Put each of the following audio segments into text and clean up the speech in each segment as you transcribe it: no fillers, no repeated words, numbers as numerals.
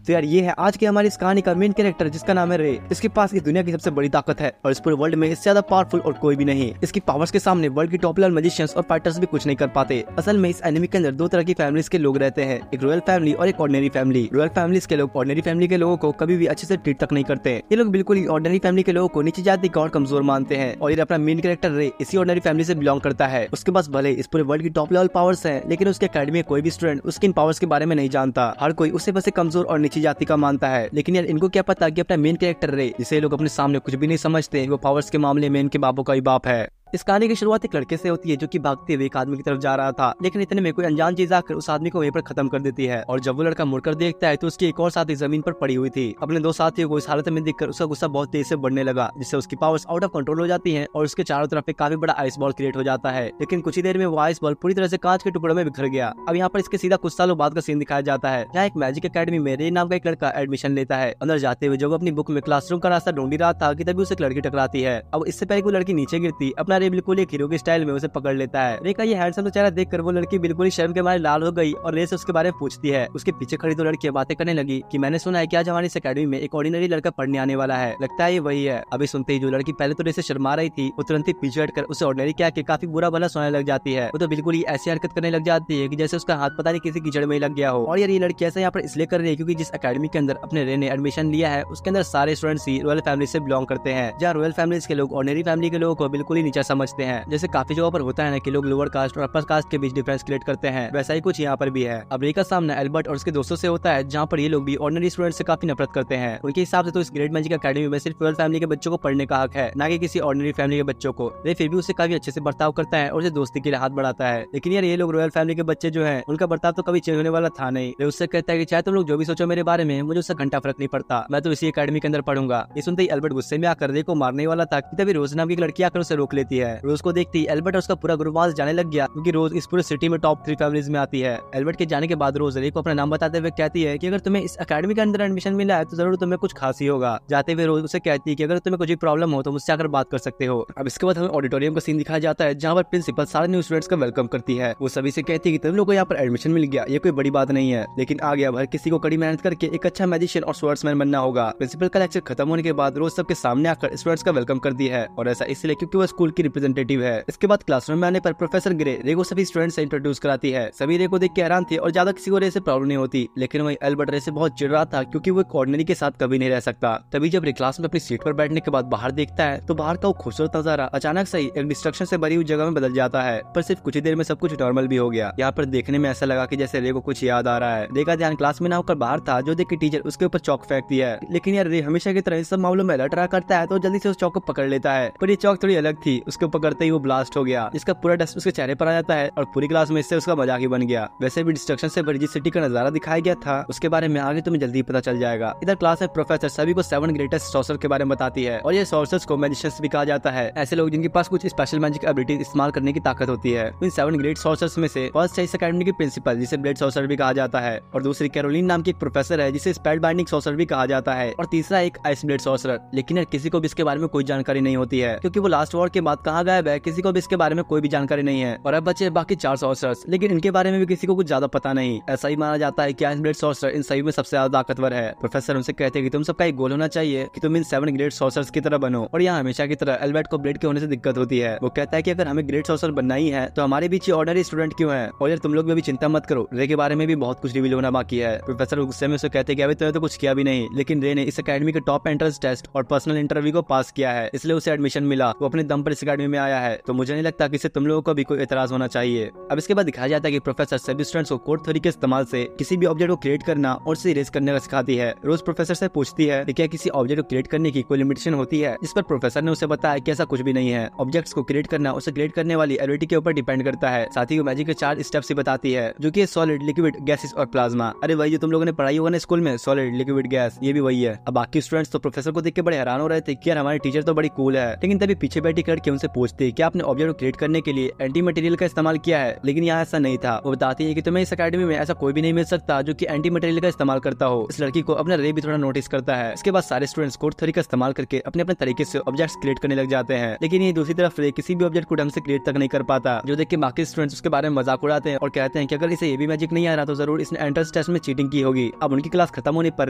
तो यार ये है आज की हमारी इस कहानी का मेन कैरेक्टर जिसका नाम है रे। इसके पास इस दुनिया की सबसे बड़ी ताकत है और इस पूरे वर्ल्ड में इससे ज्यादा पावरफुल और कोई भी नहीं। इसकी पावर्स के सामने वर्ल्ड की टॉप लेवल मैजिशियंस और फाइटर्स भी कुछ नहीं कर पाते। असल में इस एनिमी के अंदर दो तरह की फैमिलीज के लोग रहते हैं, एक रॉयल फैमिली और एक ऑर्डिनरी फैमिली। रॉयल फैमिलीज के लोग ऑर्डिनरी फैमिली के लोगों को कभी भी अच्छे से ट्रीट तक नहीं करते। ये लोग बिल्कुल ही ऑर्डिनरी फैमिली के लोगों को नीचे जाति का और कमजोर मानते हैं और ये अपना मेन कैरेक्टर रे इसी ऑर्डिनरी फैमिली से बिलोंग करता है। उसके पास भले इस पूरे वर्ल्ड की टॉप लेवल पावर्स हैं, लेकिन उसके अकेडमी में कोई भी स्टूडेंट उसके इन पावर्स के बारे में नहीं जानता। हर कोई उसे बस कमजोर और नीची जाति का मानता है। लेकिन यार इनको क्या पता कि अपना मेन कैरेक्टर रे जिसे लोग अपने सामने कुछ भी नहीं समझते, वो पावर्स के मामले में इनके बापों का ही बाप है। इस कहानी की शुरुआत एक लड़के से होती है जो कि भागते हुए एक आदमी की तरफ जा रहा था, लेकिन इतने में कोई अनजान चीज आकर उस आदमी को वहीं पर खत्म कर देती है। और जब वो लड़का मुड़कर देखता है तो उसकी एक और साथी जमीन पर पड़ी हुई थी। अपने दो साथियों को इस हालत में देखकर उसका गुस्सा बहुत तेज से बढ़ने लगा, जिससे उसकी पावर्स आउट ऑफ कंट्रोल हो जाती हैं और उसके चारों तरफ एक काफी बड़ा आइस बॉल क्रिएट हो जाता है। लेकिन कुछ ही देर में वो आइस बॉल पूरी तरह से कांच के टुकड़ों में बिखर गया। अब यहाँ पर इसके सीधा कुछ सालों बाद का सीन दिखाया जाता है, जहाँ एक मैजिक अकेडमी में रे नाम का एक लड़का एडमिशन लेता है। अंदर जाते हुए जब अपनी बुक में क्लासरूम का रास्ता ढूंढ रहा था कि तभी उसे एक लड़की टकराती है। अब इससे पहले कोई लड़की नीचे गिरती, अपना रे बिल्कुल एक हीरो स्टाइल में उसे पकड़ लेता है। रे का ये हैंडसम चेहरा देखकर वो लड़की बिल्कुल ही शर्म के मारे लाल हो गई और रे से उसके बारे में पूछती है। उसके पीछे खड़ी दो लड़कियां बातें करने लगी कि मैंने सुना है कि आज हमारी इस अकेडमी में एक ऑर्डिनरी लड़का पढ़ने आने वाला है, लगता है ये वही है। अभी सुनते ही जो लड़की पहले तो रे से शर्मा रही थी वो तुरंत ही पीछे हटकर उसे ऑर्डिनरी क्या के काफी बुरा भला सोने लग जाती है। वो तो बिल्कुल ही ऐसी हरकत करने लग जाती है कि जैसे उसका हाथ पता नहीं किसी कीचड़ में ही लग गया हो। और यार ये लड़की ऐसा यहाँ पर इसलिए कर रही है क्योंकि जिस अकेडमी के अंदर अपने रे ने एडमिशन लिया है उसके अंदर सारे स्टूडेंट्स ही रॉयल फैमिली से बिलोंग करते हैं, जहाँ रॉयल फैमिलीज के लोग ऑर्डिनरी फैमिली के लोगों को बिल्कुल ही नीचा समझते हैं। जैसे काफी जगहों पर होता है ना कि लोग लोअर कास्ट और अपर कास्ट के बीच डिफरेंस क्रिएट करते हैं, वैसा ही कुछ यहाँ पर भी है। अब रे का सामना एल्बर्ट और उसके दोस्तों से होता है, जहाँ पर ये लोग भी ऑर्डिनरी स्टूडेंट से काफी नफरत करते हैं। उनके हिसाब से तो इस ग्रेट मैजिक अकेडमी में सिर्फ रॉयल फैमिली के बच्चों को पढ़ने का हक है, ना कि किसी ऑर्डिनरी फैमिली के बच्चों को। रे फिर भी उससे काफी अच्छे से बर्ताव करता है और उसे दोस्ती के लिए हाथ बढ़ाता है। लेकिन यार ये लोग रॉयल फैमिली के बच्चे जो है उनका बर्ताव तो कभी चेंज होने वाला था नहीं। रे उससे कहता है कि चाहे तुम लोग जो भी सोचो मेरे बारे में, मुझे उससे घंटा फर्क नहीं पड़ता, मैं तो इसी अकेडमी के अंदर पढ़ूंगा। ये सुनते ही एल्बर्ट गुस्से में आकर रे को मारने वाला था कि तभी रोज नाम की एक लड़की आकर उसे रोक लेती है। रोज को देखती एल्बर्ट और उसका पूरा ग्रुप वहां जाने लग गया क्योंकि रोज इस पूरे सिटी में टॉप 3 फैमिलीज में आती है। एल्बर्ट के जाने के बाद रोज रे को अपना नाम बताते हुए कहती है कि अगर तुम्हें इस अकेडमी के अंदर एडमिशन मिला है तो जरूर तुम्हें कुछ खास ही होगा। जाते हुए रोज उसे कहती है कि अगर तुम्हें कुछ भी प्रॉब्लम हो तो मुझसे आकर बात कर सकते हो। अब इसके बाद हमें ऑडिटोरियम का सीन दिखाया जाता है, जहाँ पर प्रिंसिपल सारे न्यू स्टूडेंट्स का वेलकम करती है। वो सभी से कहती है कि तुम लोग को यहाँ पर एडमिशन मिल गया, ये कोई बड़ी बात नहीं है, लेकिन आगे अब हर किसी को कड़ी मेहनत करके एक अच्छा मैजिशियन और स्वर्ड्समैन बनना होगा। प्रिंसिपल का लेक्चर खत्म होने के बाद रोज सबके सामने आकर स्टूडेंट्स का वेलकम करती है, और ऐसा इसलिए क्योंकि वो स्कूल की रिप्रेजेंटेटिव है। इसके बाद क्लासरूम में आने पर प्रोफेसर ग्रे रे को सभी स्टूडेंट्स से इंट्रोड्यूस कराती है। सभी रे को देख के हैरान थे और ज्यादा किसी को रे से प्रॉब्लम नहीं होती, लेकिन वही एल्बर्ट रे से बहुत चिढ़ रहा था क्योंकि वो एक ऑर्डिनरी के साथ कभी नहीं रह सकता। तभी जब रे क्लास में अपनी सीट पर बैठने के बाद बाहर देखता है तो बाहर का वो खूबसूरत नजारा अचानक से ही एक डिस्ट्रक्शन से भरी हुई जगह में बदल जाता है। पर सिर्फ कुछ ही देर में सब कुछ नॉर्मल भी हो गया। यहाँ पर देखने में ऐसा लगा कि जैसे रे को कुछ याद आ रहा है। रे का ध्यान क्लास में ना होकर बाहर था, जो देख के टीचर उसके ऊपर चौक फेंकती है। लेकिन यार रे हमेशा की तरह इस सब मामलों में अलर्ट रहा करता है, तो जल्दी से उस चौक को पकड़ लेता है। पर ये चौक थोड़ी अलग थी, उसके ऊपर करते ही वो ब्लास्ट हो गया, जिसका पूरा डस्ट उसके चेहरे पर आ जाता है और पूरी क्लास में इससे उसका मजाक ही बन गया। वैसे भी डिस्ट्रक्शन से भरी जिस सिटी का नजारा दिखाया गया था उसके बारे में आगे तुम्हें जल्दी पता चल जाएगा। इधर क्लास में प्रोफेसर सभी को 7 ग्रेटेस्ट सॉर्सर के बारे में बताती है, और ये सॉर्सर्स को मैजिशियंस भी कहा जाता है, ऐसे लोग जिनके पास कुछ स्पेशल मैजिक एबिलिटी इस्तेमाल करने की ताकत होती है। इन 7 ग्रेट सॉर्सर्स में से फर्स्ट है इस अकेडमी की प्रिंसिपल, जिसे ब्लेड सॉर्सर भी कहा जाता है, और दूसरी कैरोलिन नाम की एक प्रोफेसर है जिसे स्पेल बाइंडिंग सॉर्सर भी कहा जाता है, और तीसरा एक आइस ब्लेड सॉर्सर। लेकिन यार किसी को भी इसके बारे में कोई जानकारी नहीं होती है क्योंकि वो लास्ट वॉर के बाद कहाँ गायब है, किसी को भी इसके बारे में कोई भी जानकारी नहीं है। और अब बचे बाकी 4 सॉर्सर्स, लेकिन इनके बारे में भी किसी को कुछ ज्यादा पता नहीं। ऐसा ही माना जाता है कि आइस ब्लेड सॉर्सर इन सभी में सबसे ज्यादा ताकतवर है। प्रोफेसर उनसे कहते हैं कि तुम सबका एक गोल होना चाहिए कि तुम इन 7 ग्रेट सॉर्सर्स की तरह बनो। और यहाँ हमेशा की तरह एल्बर्ट को ब्लेड के होने से दिक्कत होती है। वो कहता है कि अगर हमें ग्रेट सॉर्सर बनना ही है तो हमारे बीच ऑर्डिनरी स्टूडेंट क्यों है, और यार तुम लोग भी चिंता मत करो, रे के बारे में भी बहुत कुछ रिवील होना बाकी है। प्रोफेसर गुस्से में उसे कहते हैं कि अभी तुमने तो कुछ किया भी नहीं, लेकिन रे ने इस अकेडमी के टॉप एंट्रेंस टेस्ट और पर्सनल इंटरव्यू को पास किया है, इसलिए उसे एडमिशन मिला। वो अपने दम पर इस अकेडमी में आया है, तो मुझे नहीं लगता कि इससे तुम लोगों को भी कोई एतराज होना चाहिए। अब इसके बाद दिखाया जाता है कि प्रोफेसर सभी स्टूडेंट्स को कोड थ्योरी के इस्तेमाल से किसी भी ऑब्जेक्ट को क्रिएट करना और उसे इरेज करने का सिखाती है। रोज प्रोफेसर से पूछती है कि क्या किसी ऑब्जेक्ट को क्रिएट करने की कोई लिमिटेशन होती है, जिस पर प्रोफेसर ने उसे बताया कि ऐसा कुछ भी नहीं है। ऑब्जेक्ट्स को क्रिएट करना उसे क्रिएट करने वाली एबिलिटी के ऊपर डिपेंड करता है। साथ ही वो मैजिक के 4 स्टेप्स ही बताती है, जो कि सॉलिड, लिक्विड, गैसेस और प्लाज्मा। अरे वही जो तुम लोगों ने पढ़ाई होगा ना स्कूल में, सॉलिड, लिक्विड, गैस, ये भी वही है। अब बाकी स्टूडेंट्स तो प्रोफेसर को देख के बड़े हैरान हो रहे थे कि यार हमारे टीचर तो बड़ी कूल है, लेकिन तभी पीछे बैठी लड़की उनसे पूछती है कि आपने ऑब्जेक्ट को क्रिएट करने के लिए एंटी मटेरियल का इस्तेमाल किया है, लेकिन यहाँ ऐसा नहीं था। वो बताती है कि तुम्हें इस अकेडमी में ऐसा कोई भी नहीं मिल सकता जो कि एंटी मटेरियल का इस्तेमाल करता हो। इस लड़की को अपना रे भी थोड़ा नोटिस करता है। इसके बाद सारे स्टूडेंट्स कोड थ्योरी का इस्तेमाल करके अपने अपने तरीके से ऑब्जेक्ट्स क्रिएट करने लग जाते हैं, लेकिन ये दूसरी तरफ रे किसी भी ऑब्जेक्ट को ढंग से क्रिएट तक नहीं कर पाता, जो देख के बाकी स्टूडेंट्स उसके बारे में मजाक उड़ाते हैं और कहते हैं कि अगर इसे ये भी मैजिक नहीं आ रहा तो जरूर इसने एंट्रेंस टेस्ट में चीटिंग की होगी। अब उनकी क्लास खत्म होने पर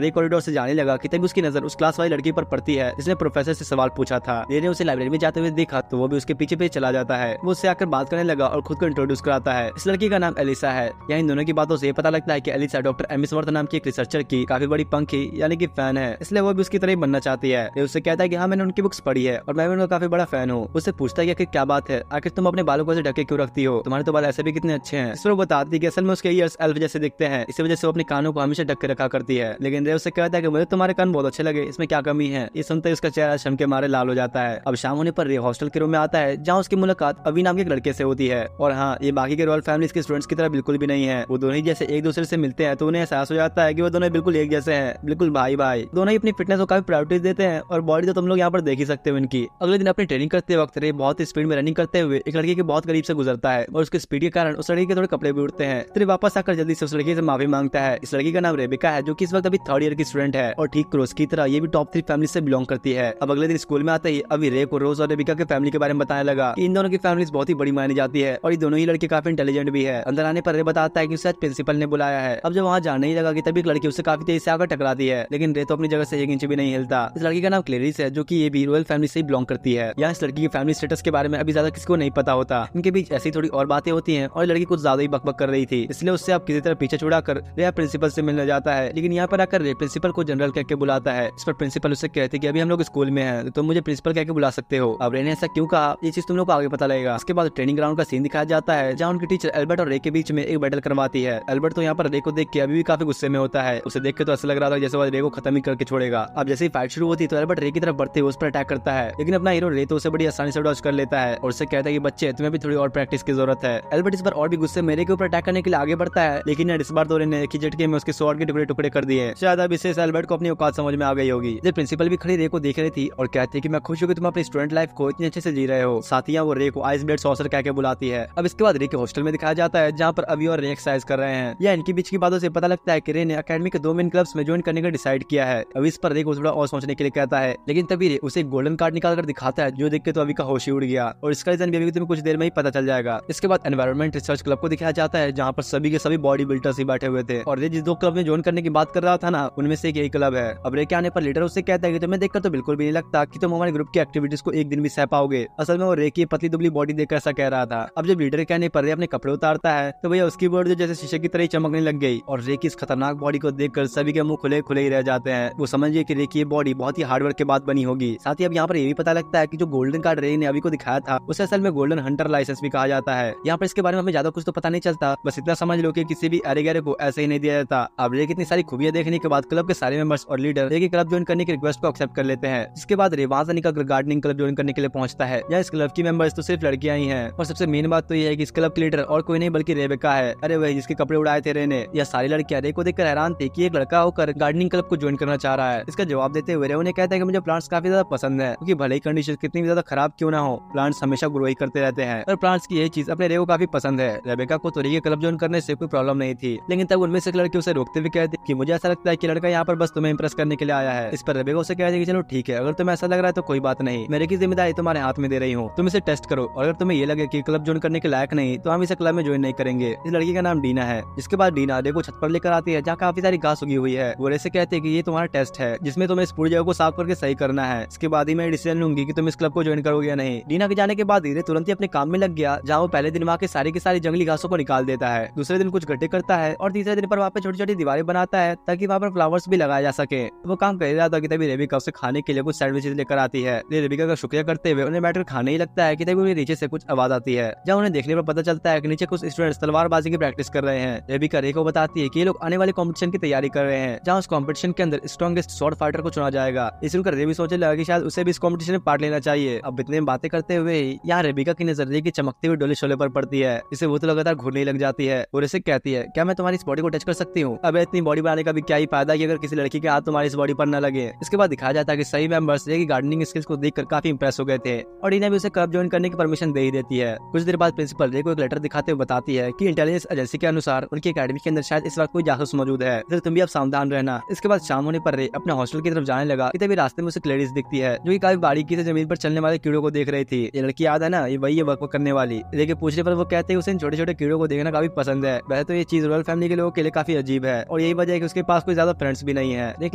रे कॉरिडोर से जाने लगा कि तभी उसकी नजर उस क्लास वाली लड़की पर पड़ती है जिसने प्रोफेसर से सवाल पूछा था। रे ने उसे लाइब्रेरी में जाते हुए देखा तो वो भी उसके पीछे पीछे चला जाता है। वो उससे आकर बात करने लगा और खुद को इंट्रोड्यूस कराता है। इस लड़की का नाम एलिसा है। यहाँ इन दोनों की बातों से ये पता लगता है कि एलिसा डॉक्टर एमिसवर्थ नाम की एक रिसर्चर की काफी बड़ी पंखी यानी कि फैन है, इसलिए वो भी उसकी तरह बनना चाहती है। रे उससे कहता है कि हाँ मैंने उनकी बुक्स पढ़ी है और मैं भी उनका काफी बड़ा फैन हूँ। उससे पूछता है कि आखिर क्या बात है, आखिर तुम अपने बालों को ऐसे ढके क्यों रखती हो, तुम्हारे तो बाल ऐसे भी कितने अच्छे हैं। इस पर वो बताती है कि असल में उसके ईयर्स एल्फ जैसे दिखते हैं, इसी वजह से वो अपने कानों को हमेशा ढक के रखा करती है। लेकिन रे उससे कहता है कि मुझे तुम्हारे कान बहुत अच्छे लगे, इसमें क्या कमी है। ये सुनते ही उसका चेहरा शर्म के मारे लाल हो जाता है। अब शाम होने पर रे हॉस्टल के रूम में आता है जहाँ उसकी मुलाकात अभी नाम के एक लड़के से होती है। और हाँ, ये बाकी के रॉयल फैमिलीज के स्टूडेंट्स की तरह बिल्कुल भी नहीं है। वो दोनों ही जैसे एक दूसरे से मिलते हैं तो उन्हें एहसास हो जाता है कि वो दोनों बिल्कुल एक जैसे हैं, बिल्कुल भाई भाई। दोनों ही अपनी फिटनेस को काफी प्रायोरिटीज देते हैं और बॉडी तो तुम लोग यहाँ पर देख ही सकते हो इनकी। अगले दिन अपनी ट्रेनिंग करते वक्त रे बहुत स्पीड में रनिंग करते हुए एक लड़की के बहुत करीब से गुजरता है और उसके स्पीड के कारण उस लड़की के थोड़े कपड़े भी उड़ते हैं। फिर वापस आकर जल्दी से उस लड़की से माफी मांगता है। इस लड़की का नाम रेबिका है जो कि इस वक्त अभी 3rd ईयर की स्टूडेंट है और ठीक क्रोस की तरह ये भी टॉप 3 फैमिली से बिलोंग करती है। अब अगले दिन स्कूल में आते ही अभी रे को रोज और रेबिका के फैमिली के बारे में बताने लगा कि इन दोनों की फैमिली बहुत ही बड़ी मानी जाती है और ये दोनों ही लड़के काफी इंटेलिजेंट भी है। अंदर आने पर रे बताता है कि उसे प्रिंसिपल ने बुलाया है। अब जब वहाँ जाने ही लगा कि तभी एक लड़की उससे काफी तेज से आकर टकराती है, लेकिन रे तो अपनी जगह से 1 इंच भी नहीं हिलता। इस लड़की का नाम क्लेरिस है जो कि ये भी रॉयल फैमिली से बिलोंग करती है। यहाँ इस लड़की की फैमिली स्टेटस के बारे में अभी ज्यादा किसी को नहीं पता होता। इनके बीच ऐसी थोड़ी और बातें होती हैं और लड़की कुछ ज्यादा ही बकबक कर रही थी, इसलिए उससे अब किसी तरह पीछे छुड़ाकर रे प्रिंसिपल से मिलने जाता है। लेकिन यहाँ पर आकर रे प्रिंसिपल को जनरल कह के बुलाता है। इस पर प्रिंसिपल उससे कहते कि अभी हम लोग स्कूल में हैं तो तुम मुझे प्रिंसिपल कह के बुला सकते हो। अब रे ने ऐसा क्यों कहा ये चीज तुम लोग को आगे पता लगेगा। इसके बाद ट्रेनिंग ग्राउंड का सीन दिखाया जाता है जहाँ उनकी टीचर एल्बर्ट और रे के बीच में एक बैटल करवाती है। एल्बर्ट तो यहाँ पर रे को देख के अभी भी काफी गुस्से में होता है। उसे देख के तो ऐसा लग रहा था जैसे वो रे को खत्म ही करके छोड़ेगा। अब जैसे ही फाइट शुरू होती है तो एल्बर्ट रे की तरफ बढ़ते हुए उस पर अटैक करता है, लेकिन अपना हीरो रे तो उसे बड़ी आसानी से डॉज कर लेता है और उससे कहता है कि बच्चे तुम्हें भी थोड़ी और प्रैक्टिस की जरूरत है। एल्बर्ट इस बार और भी गुस्से में रे के ऊपर अटैक करने के लिए आगे बढ़ता है, लेकिन इस बार तो रे ने एक ही झटके में उसके स्वॉर्ड के टुकड़े टुकड़े कर दिए। शायद अब इससे एल्बर्ट को अपनी औकात समझ में आ गई होगी। जब प्रिंसिपल भी खड़ी रे को देख रही थी और कहती है कि मैं खुश हूँ कि तुम अपनी स्टूडेंट लाइफ को इतने अच्छे से जी रहे हो। साथ ही वो रे को आइस ब्लेड सॉसर कह के बुलाती है। अब इसके बाद रे के हॉस्टल में दिखाया जाता है जहाँ पर अभी और रे एक्सरसाइज कर रहे हैं। या इनके बीच की बातों से पता लगता है कि रे ने अकेडमी के 2 मेन क्लब्स में ज्वाइन करने का डिसाइड किया है। अब इस पर रे को थोड़ा और सोचने के लिए कहता है, लेकिन तभी रे उसे एक गोल्डन कार्ड निकाल कर दिखाता है जो देख के तो अभी का होश ही उड़ गया और इसका रीजन भी अभी तुम्हें कुछ देर में ही पता चल जाएगा। इसके बाद एनवायरमेंट रिसर्च क्लब को दिखाया जाता है जहाँ पर सभी के सभी बॉडी बिल्डर्स ही बैठे हुए थे और रे जिस 2 क्लब में ज्वाइन करने की बात कर रहा था ना उनमें से एक यही क्लब है। अब रे के आने पर लीडर उससे कहता है कि तुम्हें देखकर तो बिल्कुल भी नहीं लगता कि तुम हमारे ग्रुप की एक्टिविटीज को एक दिन भी सह पाओगे। असल में वो रे की पतली दुबली बॉडी देखकर ऐसा कह रहा था। अब जब लीडर के कहने पर रे अपने कपड़े उतारता है तो भैया उसकी बॉडी जैसे शीशे की तरह चमकने लग गई और रे की इस खतरनाक बॉडी को देखकर सभी के मुंह खुले खुले ही रह जाते हैं। वो समझिए कि रे की ये बॉडी बहुत ही हार्डवर्क के बाद बनी होगी। साथ ही अब यहाँ पर ये भी पता लगता है कि जो गोल्डन कार्ड रे ने अभी को दिखाया था उसे असल में गोल्डन हंटर लाइसेंस भी कहा जाता है। यहाँ पर इसके बारे में हमें ज्यादा कुछ तो पता नहीं चलता, बस इतना समझ लो कि किसी भी एरेगेरे को ऐसे ही नहीं दिया जाता। अब रे की इतनी सारी खूबियां देखने के बाद क्लब के सारे मेंबर्स और लीडर रे के क्लब ज्वाइन करने की रिक्वेस्ट को एक्सेप्ट कर लेते हैं। इसके बाद रे वहां से निकलकर गार्डनिंग क्लब ज्वाइन करने के लिए पहुंचता है। यहाँ इस क्लब की मेंबर्स तो सिर्फ लड़कियां ही हैं और सबसे मेन बात तो ये है कि इस क्लब के लीडर और कोई नहीं बल्कि रेबेका है। अरे वही जिसके कपड़े उड़ाए थे रे ने। यह सारी लड़कियां रे को देखकर हैरान थी कि एक लड़का होकर गार्डनिंग क्लब को ज्वाइन करना चाह रहा है। इसका जवाब देते हुए रे उन्हें कहता है कि मुझे प्लांट्स काफी ज्यादा पसंद है क्योंकि भले ही कंडीशन कितनी भी ज्यादा खराब क्यों ना हो प्लांट्स हमेशा ग्रो ही करते रहते हैं और प्लांट्स की यही चीज अपने रे को काफी पसंद है। रेबेका को तो रे के क्लब ज्वाइन करने से कोई प्रॉब्लम नहीं थी, लेकिन तब उनमें से एक लड़की उसे रोकते हुए कहती कि मुझे ऐसा लगता है कि लड़का यहाँ पर बस तुम्हें इंप्रेस करने के लिए आया है। इस पर रेबेका उसे कहती है कि चलो ठीक है, अगर तुम्हें ऐसा लग रहा है तो कोई बात नहीं, मेरे की जिम्मेदारी तुम्हारे हाथ में दे रही हूँ, तुम इसे टेस्ट करो और अगर तुम्हें ये लगे कि क्लब ज्वाइन करने के लायक नहीं तो हम इसे क्लब में ज्वाइन नहीं करेंगे। इस लड़की का नाम डीना है। जिसके बाद डीना रे को छत पर लेकर आती है जहाँ काफी सारी घास उगी हुई है। वो रे से कहती है कि ये तुम्हारा टेस्ट है जिसमें तुम्हें इस पूरी जगह को साफ करके सही करना है। इसके बाद ही मैं डिसीजन लूंगी कि तुम इस क्लब को ज्वाइन करोगे या नहीं। डीना के जाने के बाद रे तुरंत ही अपने काम में लग गया जहाँ वो पहले दिन वहाँ के सारी की सारी जंगली घासों को निकाल देता है, दूसरे दिन कुछ गड्ढे करता है और तीसरे दिन पर वहाँ पे छोटी छोटी दीवारें बनाता है ताकि वहाँ पर फ्लावर्स भी लगाया जा सके। वो काम कर रहा था कि तभी रेबिका उसे खाने के लिए कुछ सैंडविचेस लेकर आती है। रेबिका का शुक्रिया करते हुए उन्हें बैठकर खाने ही लगता है कि तभी उन्हें नीचे से कुछ आवाज आती है जहाँ उन्हें देखने पर पता चलता है कि नीचे कुछ स्टूडेंट्स तलवारबाजी की प्रैक्टिस कर रहे हैं। रेबिका रे को बताती है कि ये लोग आने वाले कॉम्पिटिशन की तैयारी कर रहे हैं जहाँ उस कॉम्पिटिशन के अंदर स्ट्रॉन्गेस्ट स्वॉर्ड फाइटर को चुना जाएगा। इस सुनकर रे भी सोचने लगा कि शायद उसे भी इस कॉम्पिटिशन में पार्ट लेना चाहिए। अब इतने बातें करते हुए यहाँ रेबिका की नजर रे की चमकते हुए डोले शोले पर पड़ती है, जिसे वो तो लगातार घूरने लग जाती है और इसे कहती है क्या मैं तुम्हारी इस बॉडी को टच कर सकती हूँ। अब इतनी बॉडी बनाने का भी क्या ही फायदा कि अगर किसी लड़की के हाथ तुम्हारी इस बॉडी पर न लगे। इसके बाद दिखाया जाता है कि सही मेंबर्स रे की गार्डनिंग स्किल्स को देखकर काफी इंप्रेस हो गए थे और इन्हें भी उसे क्लब ज्वाइन करने की परमिशन दे ही देती है। कुछ देर बाद प्रिंसिपल रे को एक लेटर दिखाते हुए बताती है कि इंटेलिजेंस एजेंसी के अनुसार उनकी एकेडमी के अंदर शायद इस वक्त कोई जासूस मौजूद है, तो तुम भी अब सावधान रहना। इसके बाद शाम होने पर रे अपने हॉस्टल की तरफ जाने लगा, तभी रास्ते में उसे लेडीज दिखती है जो कि काफी बारीकी से जमीन पर चलने वाले कीड़ों को देख रही थी। ये लड़की याद है ना, ये वही है वर्क करने वाली। लेकिन पूछने पर वो कहते हैं उसे इन छोटे छोटे कीड़ों को देखना काफी पसंद है। वैसे तो ये चीज रॉयल फैमिली के लोगों के लिए काफी अजीब है और यही वजह है कि उसके पास कोई ज्यादा फ्रेंड्स भी नहीं है। एक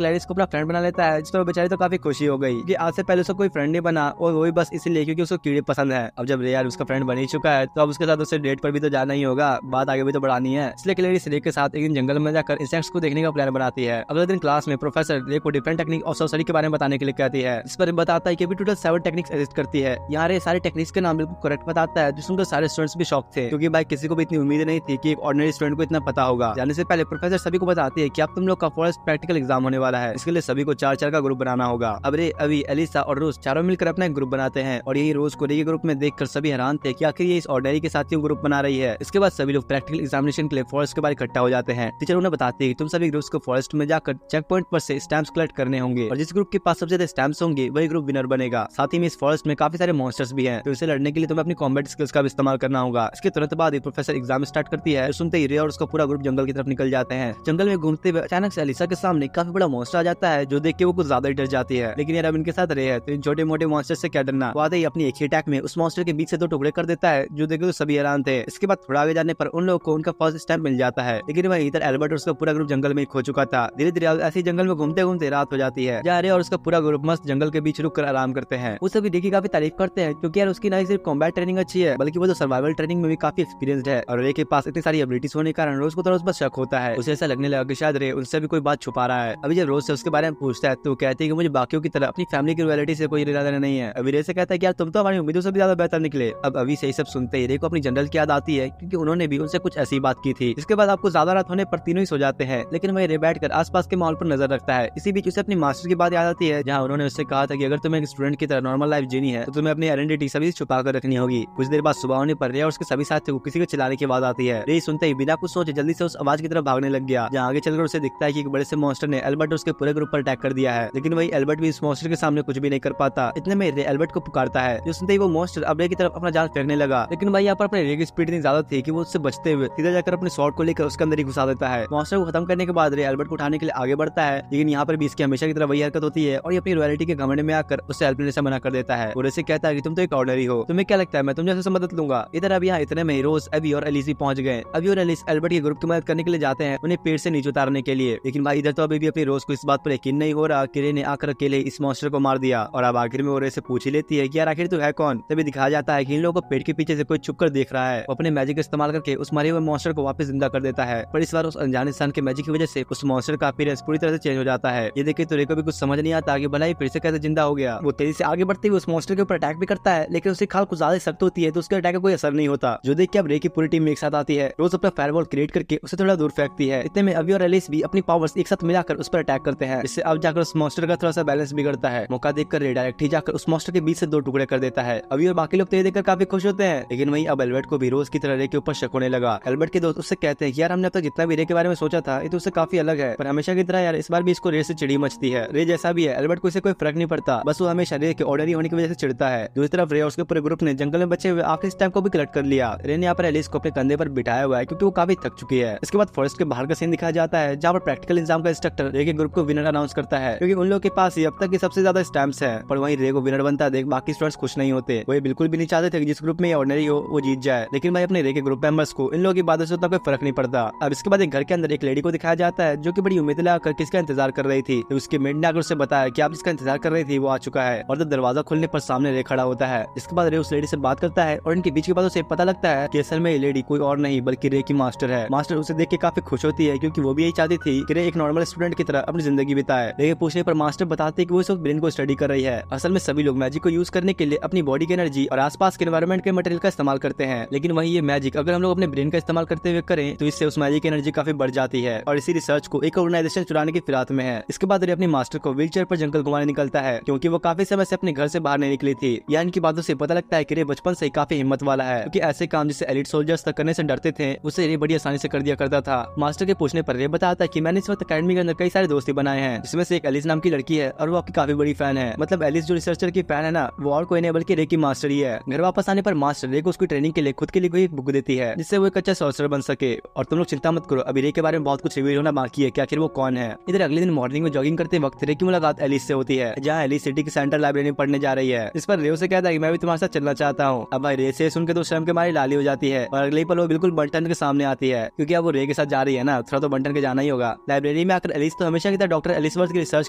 लेडीज को अपना फ्रेंड बना लेता है, जिसको बेचारी तो काफी खुशी हो गई कि आज से पहले उसको कोई फ्रेंड नहीं बना, और वो भी बस इसीलिए क्योंकि उसको कीड़े पसंद है। अब जब रे यार उसका फ्रेंड बन ही चुका है तो अब उसके साथ उसे डेट पर भी तो जाना ही होगा, बात आगे भी तो बढ़ानी है। इसलिए लेडीज रे के साथ एक दिन जंगल में जाकर इंसेक्ट्स को देखने का प्लान बनाती है। अगले दिन क्लास में प्रोफेसर रे को डिफरेंट टेक्निक ऑफ सॉर्सरी के बारे में बताने के लिए कहती है। इस पर बताता है कि अभी टोटल 7 टेक्निक्स एग्जिस्ट करती है। यहाँ रे सारे टेक्निक्स के नाम बिल्कुल करेक्ट बताता है, जिसमें सारे स्टूडेंट्स भी शॉक थे, क्योंकि भाई किसी को भी इतनी उम्मीद नहीं थी कि एक ऑर्डिनरी स्टूडेंट को इतना पता होगा। जाने से पहले प्रोफेसर सभी को बताती है कि अब तुम लोग का फर्स्ट प्रैक्टिकल एग्जाम होने वाला है, इसके लिए सभी को 4-4 का ग्रुप बनाना होगा। अब रे, अभी, एलिसा और रोज चारों मिलकर अपना एक ग्रुप बनाते हैं, और यही रोज को रे के ग्रुप में देखकर सभी हैरान थे कि आखिर ये इस ऑर्डिनरी के साथ क्यों ग्रुप बना रही है। इसके बाद सभी लोग प्रैक्टिकल एग्जामिनेशन के लिए फॉरेस्ट के बाहर इकट्ठा हो जाते हैं। टीचर उन्हें बताते हैं कि तुम सभी ग्रुप्स को फॉरेस्ट में जाकर चेक पॉइंट पर से स्टैम्प्स कलेक्ट करने होंगे, और जिस ग्रुप के पास सबसे ज्यादा स्टैम्प्स होंगे वही ग्रुप विनर बनेगा। साथ ही में इस फॉरेस्ट में काफी सारे मॉन्स्टर्स भी हैं, तो इसे लड़ने के लिए तुम्हें अपनी कॉम्बैट स्किल्स का भी इस्तेमाल करना होगा। इसके तुरंत बाद ही प्रोफेसर एग्जाम स्टार्ट करती है। सुनते ही रे और उसका पूरा ग्रुप जंगल की तरफ निकल जाते हैं। जंगल में घूमते हुए अचानक से एलिसा के सामने काफी बड़ा मॉन्स्टर आ जाता है, जो देख के वो कुछ ज्यादा ही डर जाती है। लेकिन यार अब इनके साथ रे है तो इन छोटे मोटे मॉन्स्टर से क्या डरना। वो आते ही अपनी एक ही अटैक में उस मॉन्स्टर के बीच से 2 टुकड़े कर देता है, जो देखे तो सभी हैरान थे। इसके बाद थोड़ा आगे जाने पर उन लोगों को उनका फर्स्ट स्टैम्प मिल जाता है। लेकिन वही इधर एल्बर्ट और उसका पूरा ग्रुप जंगल में खो चुका था। धीरे धीरे ऐसे जंगल में घूमते घूमते रात हो जाती है। जहाँ रे और उसका पूरा ग्रुप मस्त जंगल के बीच रुक कर आराम करते हैं। वो सभी रे की काफी तारीफ करते हैं, क्योंकि यार उसकी ना सिर्फ कॉम्बैट ट्रेनिंग अच्छी है, बल्कि वो तो सर्वाइवल ट्रेनिंग में भी काफी एक्सपीरियंस्ड है। और रे के पास इतनी सारी एबिलिटीज होने के कारण रोज को तो रोज बस शक होता है। उसे ऐसा लगने लगा कि शायद रे उनसे भी कोई बात छुपा रहा है। अभी जब रोज से उसके बारे में पूछता है तो कहती है कि मुझे बाकियों की तरह अपनी फैमिली की रॉयल्टी से कोई लेना देना नहीं है। अभी रे से कहता है कि यार तुम तो हमारी उम्मीदों से भी ज्यादा बेहतर निकले। अब अभी से सब सुनते ही रे को अपनी जनरल की याद आती है, क्योंकि उन्होंने भी उनसे कुछ ऐसी बात की थी। इसके बाद आपको ज्यादा रात होने पर तीनों ही सो जाते हैं, लेकिन वही रे बैठकर आसपास के माहौल पर नजर रखता है। इसी बीच उसे अपनी मास्टर की बात याद आती है, जहाँ उन्होंने उससे कहा था कि अगर तुम्हें एक स्टूडेंट की तरह नॉर्मल लाइफ जीनी है तो तुम्हें अपनी आइडेंटिटी सभी छुपा कर रखनी होगी। कुछ देर बाद सुबह होने पर रे और उसके सभी साथियों को किसी के चिल्लाने की आवाज आती है। रे सुनते ही बिना कुछ सोचे जल्दी से उस आवाज की तरफ भागने लग गया, जहाँ आगे चलकर उसे दिखता है कि एक बड़े से मॉन्स्टर ने एल्बर्ट और उसके पूरे ग्रुप पर अटैक कर दिया है। लेकिन वही एल्बर्ट भी इस मॉन्स्टर के सामने कुछ भी नहीं कर पाता। इतने में रे एल्बर्ट को पुकारता है, जो सुनते ही वो मॉन्स्टर अब रे की तरफ अपना जान फेंकने लगा। लेकिन भाई यहाँ पर अपने रे की स्पीड इतनी ज्यादा थी कि वो उससे बचते हुए सीधा जाकर अपने शॉट को लेकर उसके अंदर ही घुसा देता है। मॉन्स्टर को खत्म करने के बाद रे एल्बर्ट को उठाने के लिए आगे बढ़ता है, लेकिन यहाँ पर भी इसकी हमेशा की तरह वही हरकत होती है और ये अपनी रॉयल्टी के घमंड में आकर उसे हेल्प लेने से मना कर देता है। और से कहता है कि तुम तो एक ऑर्डिनरी हो, तुम्हें क्या लगता है मैं तुम जैसे मदद लूंगा। इधर अब यहाँ इतने में रोज, अभी और एलिस पहुंच गए। अभी और एलिस एल्बर्ट के ग्रुप की मदद करने के लिए जाते हैं, उन्हें पेड़ से नीचे उतारने के लिए। लेकिन भाई इधर तो अभी भी अपनी रोज को इस बात पर यकीन नहीं हो रहा कि रे ने आकर अकेले इस मॉन्स्टर को मार दिया। और अब आखिर में वो रे से पूछ ही लेती है कि यार आखिर तू है कौन। तभी दिखाया जाता है कि इन लोगों को पेड़ के पीछे से कोई छुप कर देख रहा है। वो अपने मैजिक का इस्तेमाल करके उस मरे हुए मॉन्स्टर को वापस जिंदा कर देता है, पर इस बार उस अनजाने इंसान के मैजिक की वजह से उस मॉन्स्टर का अपीयरेंस पूरी तरह से चेंज हो जाता है। ये देखे तो रे को भी कुछ समझ नहीं आता कि भला ही फिर से कैसे जिंदा हो गया। वो तेजी से आगे बढ़ते हुए उस मॉन्स्टर के ऊपर अटैक भी करता है, लेकिन उसकी खाल कुछ ज्यादा सख्त होती है तो उसके अटैक का कोई असर नहीं होता। जो देख के अब रे की पूरी टीम एक साथ आती है। रोज अपना फायरवॉल क्रिएट करके उसे थोड़ा दूर फेंकती है। इतने में अभी और एलिस भी अपनी पावर्स एक साथ मिलाकर उस पर अटैक करते हैं, जिससे अब जाकर उस मॉन्स्टर का थोड़ा सा बैलेंस बिगड़ता है। मौका देखकर रे डायरेक्ट ही जाकर उस मॉन्स्टर के बीच से 2 टुकड़े कर देता है। अभी और बाकी लोग तो ये देखकर काफी खुश होते हैं, लेकिन वही अब एल्बर्ट को भी रोज की तरह रे के ऊपर शक होने लगा। एल्बर्ट के दोस्त उससे कहते हैं कि यार हमने अब तक जितना भी रे के बारे में सोचा था ये तो उससे काफी अलग है, पर हमेशा की तरह यार इस बार भी इसको रे से चिड़ी मचती है। रे जैसा भी है एल्बर्ट को इसे कोई फर्क नहीं पड़ता, बस वो हमेशा रे के ऑर्डनरी होने की वजह से चिढ़ता है। दूसरी तरफ रे और उसके पूरे ग्रुप ने जंगल में बचे हुए आखिरी स्टैम्प को भी कलेक्ट कर लिया। रे ने यहाँ पर एलिस को अपने कंधे पर बिठाया हुआ है, क्योंकि वो काफी थक चुकी है। इसके बाद फॉरेस्ट के बाहर का सीन दिखाया जाता है, जहाँ पर प्रैक्टिकल एग्जाम का इंस्ट्रक्टर रे के ग्रुप को विनर अनाउंस करता है, क्योंकि उन लोग के पास ही अब तक की सबसे ज्यादा स्टैम्प्स हैं। पर वहीं रे को विनर बनता देख बाकी स्टूडेंट्स खुश नहीं होते। वो बिल्कुल भी नहीं चाहते थे कि जिस ग्रुप में ऑर्डिनरी हो वो जीत जाए, लेकिन भाई अपने रे के ग्रुप मेंबर्स को इन लोगों की बातों से उतना कोई फर्क नहीं पड़ता। अब इसके बाद एक घर के अंदर एक लेडी को दिखाया जाता है, जो कि बड़ी उम्मीद लगाकर किसका इंतजार कर रही थी। तो उसके मेड ने आकर उससे बताया कि आप जिसका इंतजार कर रही थी वो आ चुका है, और जब दरवाजा खुलने पर सामने रे खड़ा होता है। इसके बाद रे उस लेडी से बात करता है और इनके बीच की बातों से पता लगता है कि असल में ये लेडी कोई और नहीं बल्कि रे की मास्टर है। मास्टर उसे देख के काफी खुश होती है, क्योंकि वो भी यही चाहती थी कि रे एक नॉर्मल स्टूडेंट की तरह अपनी जिंदगी बिताए। रे के पूछने पर मास्टर बताते कि वो इस वक्त ब्रेन को स्टडी कर रही है। असल में सभी लोग मैजिक को यूज करने के लिए अपनी बॉडी की एनर्जी और आसपास के एनवायरमेंट के मटेरियल का इस्तेमाल करते हैं, लेकिन वही ये मैजिक अगर हम लोग अपने ब्रेन का इस्तेमाल करते हुए करें तो इससे उस मैजिक की एनर्जी काफी बढ़ जाती है, और इसी रिसर्च को एक ऑर्गेनाइजेशन चुराने की फिराक में है। इसके बाद रे अपनी मास्टर को व्हीलचेयर पर जंगल घुमाने निकलता है, क्योंकि वो काफी समय से अपने घर से बाहर नहीं निकली थी। या इनकी बातों से पता लगता है कि रे बचपन से ही काफी हिम्मत वाला है, क्योंकि ऐसे काम जिसे एलिट सोल्जर्स तक करने से डरते थे उसे रे बड़ी आसानी से कर दिया करता था। मास्टर के पूछने पर रे बताता है कि मैंने इस वक्त अकेडमी के अंदर कई सारे दोस्ती बनाए हैं, जिसमें से एक एलिस नाम की लड़की है और वो आपकी काफी बड़ी फैन है। मतलब एलिस जो रिसर्चर की फैन है ना, वो और कोई नहीं बल्कि रे की मास्टर ही है। घर वापस आने पर मास्टर रे को उसकी ट्रेनिंग के लिए खुद के लिए कोई एक बुक देती है जिससे वो एक अच्छा सॉर्सरर बन सके। और तुम लोग चिंता मत करो, अभी रे के बारे में बहुत कुछ रिवील होना बाकी है कि आखिर वो कौन है। इधर अगले दिन मॉर्निंग में जॉगिंग करते वक्त रे की मुलाकात एलिस से होती है, जहाँ एलिस सिटी की सेंट्रल लाइब्रेरी में पढ़ने जा रही है। इस पर रे उसे कहता है कि मैं भी तुम्हारे साथ चलना चाहता हूँ। अब भाई रे से सुनकर तो शर्म के मारे लाली हो जाती है और अगले पल वो बिल्कुल बंटन के सामने आती है, क्योंकि अब वो रे के साथ जा रही है ना, थोड़ा तो बंटन के जाना ही होगा। लाइब्रेरी में आकर एलिस तो हमेशा की तरह डॉक्टर एलिसवर्थ की रिसर्च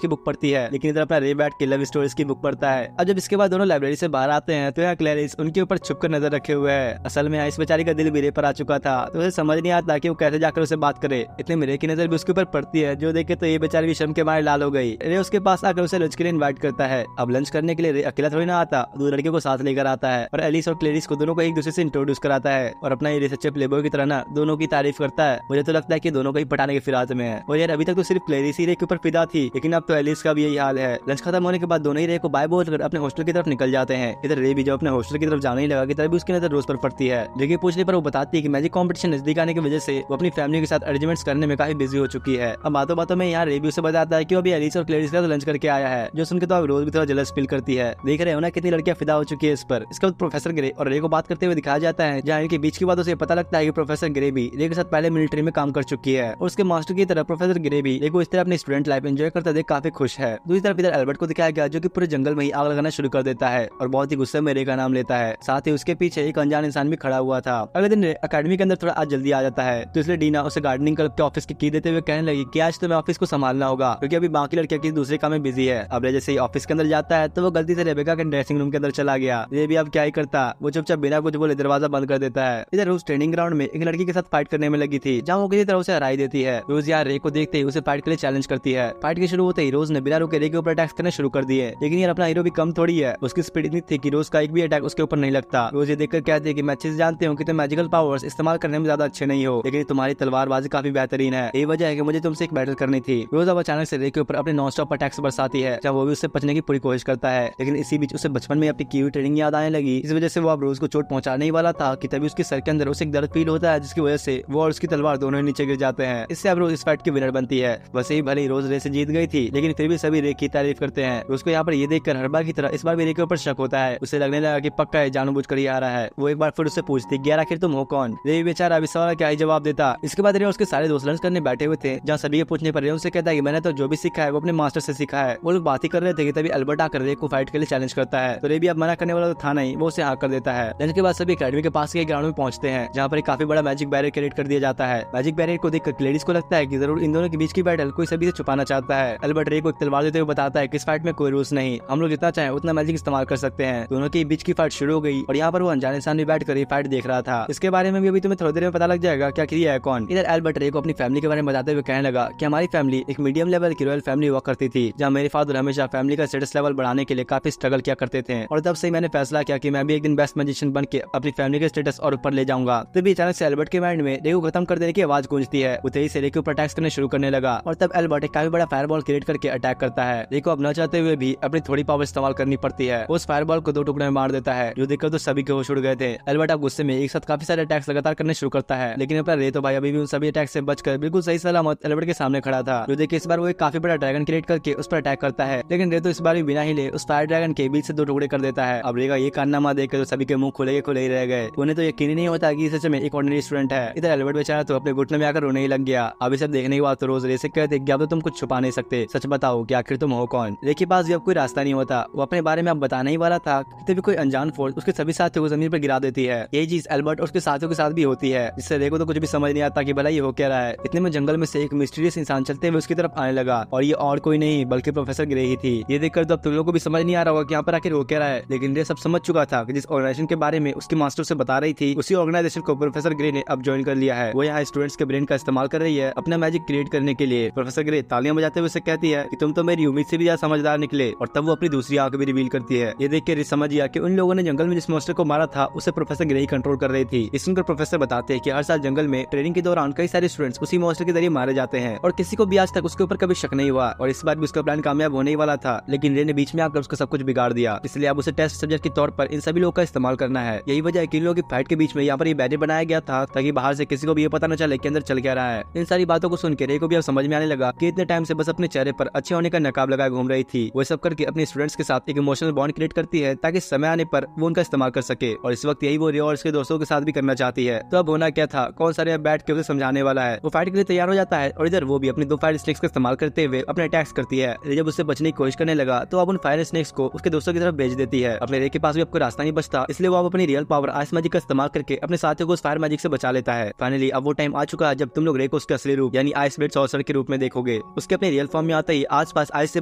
की बुक पढ़ती है, लेकिन इधर अपना रे बैठ के लव स्टोरीज की बुक पढ़ता है। अब जब इसके बाद दोनों लाइब्रेरी से बाहर आते हैं तो यहाँ क्लैरिस उनके ऊपर छुपकर नजर रखे हुए है। असल में इस बेचारी का दिल भी रे पर आ चुका था, तो उसे समझ नहीं आता कि वो कैसे जाकर उसे बात करे। इतने में रे की नजर भी उसके ऊपर पड़ती है, जो देखे तो ये बेचारी भी शर्म के मारे लाल हो गई। रे उसके पास आकर उसे लंच के लिए इन्वाइट करता है। अब लंच करने के लिए रे अकेला थोड़ी ना आता, दो लड़कियों को साथ लेकर आता है और एलिस और क्लैरिस को दोनों को एक दूसरे से इंट्रोड्यूस कराता है और अपना ये रिसर्चर प्लेबॉय की तरह ना दोनों की तारीफ करता है। मुझे तो लगता है कि दोनों को ही पटाने के फिराद में है। और यार अभी तक तो सिर्फ क्लैरिस ही रे के ऊपर फिदा थी, लेकिन अब तो एलिस का भी यही हाल है। लंच खत्म होने के बाद दोनों ही रे को बाय बोलकर अपने हॉस्टल की तरफ निकल जाते हैं। इधर रे भी जब अपने हॉस्टल की तरफ जाने ही लगा कि तभी उसकी नजर रोज पर पड़ती है। लेकिन पूछने पर वो बताती है कि मैजिक कंपटीशन नजदीक आने की वजह से वो अपनी फैमिली के साथ अरेंजमेंट्स करने में काफी बिजी हो चुकी है। अब बातों बातों में यहाँ रे भी उसे बताता है कि वो अभी एलिस और क्लैरिस का लंच करके आया है, जो सुनकर तो अब रोज भी थोड़ा जलस फील करती है। देख रहे हो ना कितनी लड़कियां फिदा हो चुकी है इस पर। इसके बाद प्रोफेसर ग्रे और रे को बात करते हुए दिखाया जाता है, जहाँ इनके बीच की बातों से पता लगता है कि प्रोफेसर ग्रे भी रे के साथ पहले मिलिट्री में काम कर चुकी है और उसके मास्टर की तरह प्रोफेसर ग्रे भी रे को इस तरह अपनी स्टूडेंट लाइफ एंजॉय करता देख काफी खुश है। दूसरी तरफ इधर एल्बर्ट को दिखाया गया, जो कि पूरे जंगल में ही आग लगाना शुरू कर देता है और बहुत ही गुस्से में रे का नाम लेता है। साथ ही उसके पीछे एक अनजान इंसान भी खड़ा हुआ था। अगले दिन अकेडमी के अंदर थोड़ा आज जल्दी आ जाता है, तो इसलिए डीना उसे गार्डनिंग क्लब के ऑफिस की की देते हुए कहने लगी कि आज तुम्हें ऑफिस को संभालना होगा, क्योंकि अभी बाकी लड़कियां किसी दूसरे काम में बिजी है। अब रे जैसे ही ऑफिस के अंदर जाता है तो वो गलती से रेबेका के ड्रेसिंग रूम के अंदर चला गया। ये भी अब क्या ही करता, वो चुपचाप बिना कुछ बोले दरवाजा बंद कर देता है। इधर रोज ट्रेनिंग ग्राउंड में एक लड़की के साथ फाइट करने में लगी थी, जहाँ वो किसी तरह उसे हराई देती है। रोज यार रे को देखते ही उसे फाइट के लिए चैलेंज करती है। फाइट के शुरू होते ही रोज ने बिना रुके रे के ऊपर अटैक करने शुरू कर दिए, लेकिन यार अपना हीरो भी कम थोड़ी है, उसकी स्पीड इतनी थी कि रोज का एक भी अटैक उसके ऊपर नहीं लगता। रोज ये देखकर कहते हैं कि मैं अच्छे से जानती हूँ कि तुम मैजिकल पावर्स इस्तेमाल करने में ज्यादा अच्छे नहीं हो, लेकिन तुम्हारी तलवारबाजी काफी बेहतरीन है। यही वजह है कि मुझे तुमसे एक बैटल करनी थी। रोज अब अचानक से रे के ऊपर अपने नॉन स्टॉप अटैक्स बरसाती है, जब वो भी उससे बचने की पूरी कोशिश करता है, लेकिन इसी बीच उसे बचपन में अपनी की हुई ट्रेनिंग याद आने लगी। इस वजह से वो अब रोज को चोट पहुंचाने ही वाला था कि तभी उसके सर के अंदर उसे एक दर्द फील होता है, जिसकी वजह से वो और उसकी तलवार दोनों नीचे गिर जाते हैं। इससे अब रोज इस फाइट की विनर बनती है। वैसे ही भले ही रोज रे से जीत गई थी, लेकिन फिर भी सभी रे की तारीफ करते हैं। रोज को यहाँ पर ये देखकर हर बार की तरह इस बार भी रे के ऊपर शक होता है। उसे लगने लगा कि पक्का है जानबूझकर ये आ रहा है। वो एक बार फिर उससे पूछती कि यार आखिर तुम हो कौन। रे बेचारा अभी सवाल क्या ही जवाब देता। इसके बाद रे उसके सारे दोस्त लंच करने बैठे हुए थे, जहाँ सभी के पूछने पर रे उनसे कहता है कि मैंने तो जो भी सीखा है वो अपने मास्टर से सीखा है। वो लोग बात ही कर रहे थे कि तभी अल्बर्ट आकर रे को फाइट के लिए चैलेंज करता है, तो रे भी अब मना करने वाला तो था नहीं, वो उसे हाँ कर देता है। लंच के बाद सभी अकेडमी के पास के ग्राउंड में पहुंचते हैं, जहाँ पर काफी बड़ा मैजिक बैरियर क्रिएट कर दिया जाता है। मैजिक बैरियर को देखकर क्लैरिस को लगता है कि जरूर इन दोनों के बीच की बैटल कोई सभी से छुपाना चाहता है। अल्बर्ट रे को एक तलवार देते हुए बताता है कि इस फाइट में कोई रूल्स नहीं, हम लोग जितना चाहे उतना मैजिक इस्तेमाल कर सकते हैं। दोनों के बीच की फाइट शुरू हो गई और यहाँ पर वो अनजाने इंसान भी बैठ कर ये फाइट देख रहा था। इसके बारे में भी अभी तुम्हें थोड़ी देर में पता लग जाएगा क्या किया है कौन। इधर अल्बर्ट रे को अपनी फैमिली के बारे में बताते हुए कहने लगा कि हमारी फैमिली एक मीडियम लेवल की रॉयल फैमिली हुआ करती थी, जहाँ मेरे फादर हमेशा फैमिली का स्टेटस लेवल बढ़ाने के लिए काफी स्ट्रगल किया करते थे, और तब से मैंने फैसला किया कि मैं भी एक दिन बेस्ट मैजिशियन बन के अपनी फैमिली के स्टेटस और ऊपर ले जाऊंगा। तभी अचानक से अल्बर्ट के माइंड में रे को खत्म कर देने की आवाज गूंजती है। वो तेजी से रे के ऊपर अटैक करने शुरू करने लगा और तब अल्बर्ट एक काफी बड़ा फायरबॉल क्रिएट करके अटैक करता है। रे को अब न चाहते हुए भी अपनी थोड़ी पावर इस्तेमाल करनी पड़ती है। उस फायरबॉल को दो टुकड़े में मार देता है, जो देखकर तो सभी के होश उड़ गए थे। अल्बर्ट अब गुस्से में एक साथ काफी सारे अटैक्स लगातार करने शुरू करता है, लेकिन अपना रे तो भाई अभी भी उन सभी अटैक से बचकर बिल्कुल सही सलामत अल्बर्ट के सामने खड़ा था। जो देखिए इस बार वो एक काफी बड़ा ड्रैगन क्रिएट करके उस पर अटैक करता है, लेकिन रे तो इस बार भी बिना हिले उस फायर ड्रैगन के बीच से दो टुकड़े कर देता है। अब रे का ये कारनामा देखकर तो सभी के मुंह खुले ही रह गए। उन्हें तो यकीन ही नहीं होता कि सच में एक ऑर्डिनरी स्टूडेंट है। इधर अल्बर्ट बेचारा तो अपने घुटने में आकर रोने ही लग गया। अभी सब देखने के बाद तो रोज रे से कहते कि अब तो तुम कुछ छुपा नहीं सकते, सच बताओ कि आखिर तुम हो कौन। रे के पास भी अब कोई रास्ता नहीं होता। वो अपने बारे में अब बताने ही वाला था, तभी कोई अनजान फोर्स उसके सभी साथियों को जमीन पर गिरा देती है। यही चीज अल्बर्ट और उसके साथियों के साथ भी होती है, जिससे रे को तो कुछ भी समझ नहीं आता कि भला ये हो क्या रहा है। इतने में जंगल में से एक मिस्टीरियस इंसान चलते हुए उसकी तरफ आने लगा, और ये और कोई नहीं बल्कि प्रोफेसर ग्रे ही थी। ये देखकर तो अब तुम लोगों को भी समझ नहीं आ रहा होगा कि यहाँ पर आखिर हो क्या रहा है, लेकिन रे सब समझ चुका था कि जिस ऑर्गेनाइजेशन के बारे में उसकी मास्टर से बता रही थी, उसी ऑर्गेनाइजेशन को प्रोफेसर ग्रे ने अब ज्वाइन कर लिया है। वो यहाँ स्टूडेंट्स के ब्रेन का इस्तेमाल कर रही है अपना मैजिक क्रिएट करने के लिए। प्रोफेसर ग्रे तालियां बजाते हुए उसे कहती है कि तुम तो मेरी उम्मीद से भी ज्यादा समझदार निकले, और तब वो अपनी दूसरी आंख भी रिवील करती है। ये देख के रे समझ गया कि उन लोगों ने जंगल में जिस मॉन्स्टर को मारा था उसे प्रोफेसर ग्रे ही कंट्रोल कर रही थी। इस सुनकर प्रोफेसर बताते हैं कि हर साल जंगल में ट्रेनिंग के दौरान कई सारे स्टूडेंट्स उसी मॉन्स्टर के जरिए मारे जाते हैं, और किसी को भी आज तक उसके ऊपर कभी शक नहीं हुआ। और इस बार भी उसका प्लान कामयाब होने ही वाला था, लेकिन रे ने बीच में आकर उसका सब कुछ बिगाड़ दिया। इसलिए अब उसे टेस्ट सब्जेक्ट के तौर पर इन सभी लोगों का इस्तेमाल करना है। यही वजह है कि इन लोगों की फाइट के बीच में यहाँ पर ये बैरियर बनाया गया था, ताकि बाहर से किसी को भी ये पता न चले कि अंदर चल क्या रहा है। इन सारी बातों को सुन के रे को भी अब समझ में आने लगा कि इतने टाइम से बस अपने चेहरे पर अच्छे होने का नकाब लगाए घूम रही थी। वो सब करके अपने स्टूडेंट्स के साथ एक इमोशनल बॉन्ड क्रिएट करती है ताकि समय आने पर वो उनका इस्तेमाल कर सके, और इस वक्त यही वो रे और उसके दोस्तों के साथ भी करना चाहती है। तो अब होना क्या था, कौन सा रे बैठ के उसे समझाने वाला है। वो फाइट के लिए तैयार हो जाता है और इधर वो भी अपनी 2 फायर स्नेक्स का इस्तेमाल करते हुए अपने अटैक्स करती है। रे जब उससे बचने की कोशिश करने लगा तो अब उन फायर स्नेक्स को उसके दोस्तों की तरफ भेज देती है। अपने रे के पास भी आपको रास्ता नहीं बचता, इसलिए वो अब अपनी रियल पावर आइस मैजिक का इस्तेमाल करके अपने साथियों को उस फायर मैजिक से बचा लेता है। फाइनली अब वो टाइम आ चुका है जब तुम लोग रे को उसके असली रूप यानी आइस ब्लेड सॉर्सर के रूप में देखोगे। उसके अपने रियल फॉर्म में आते ही आसपास आइस से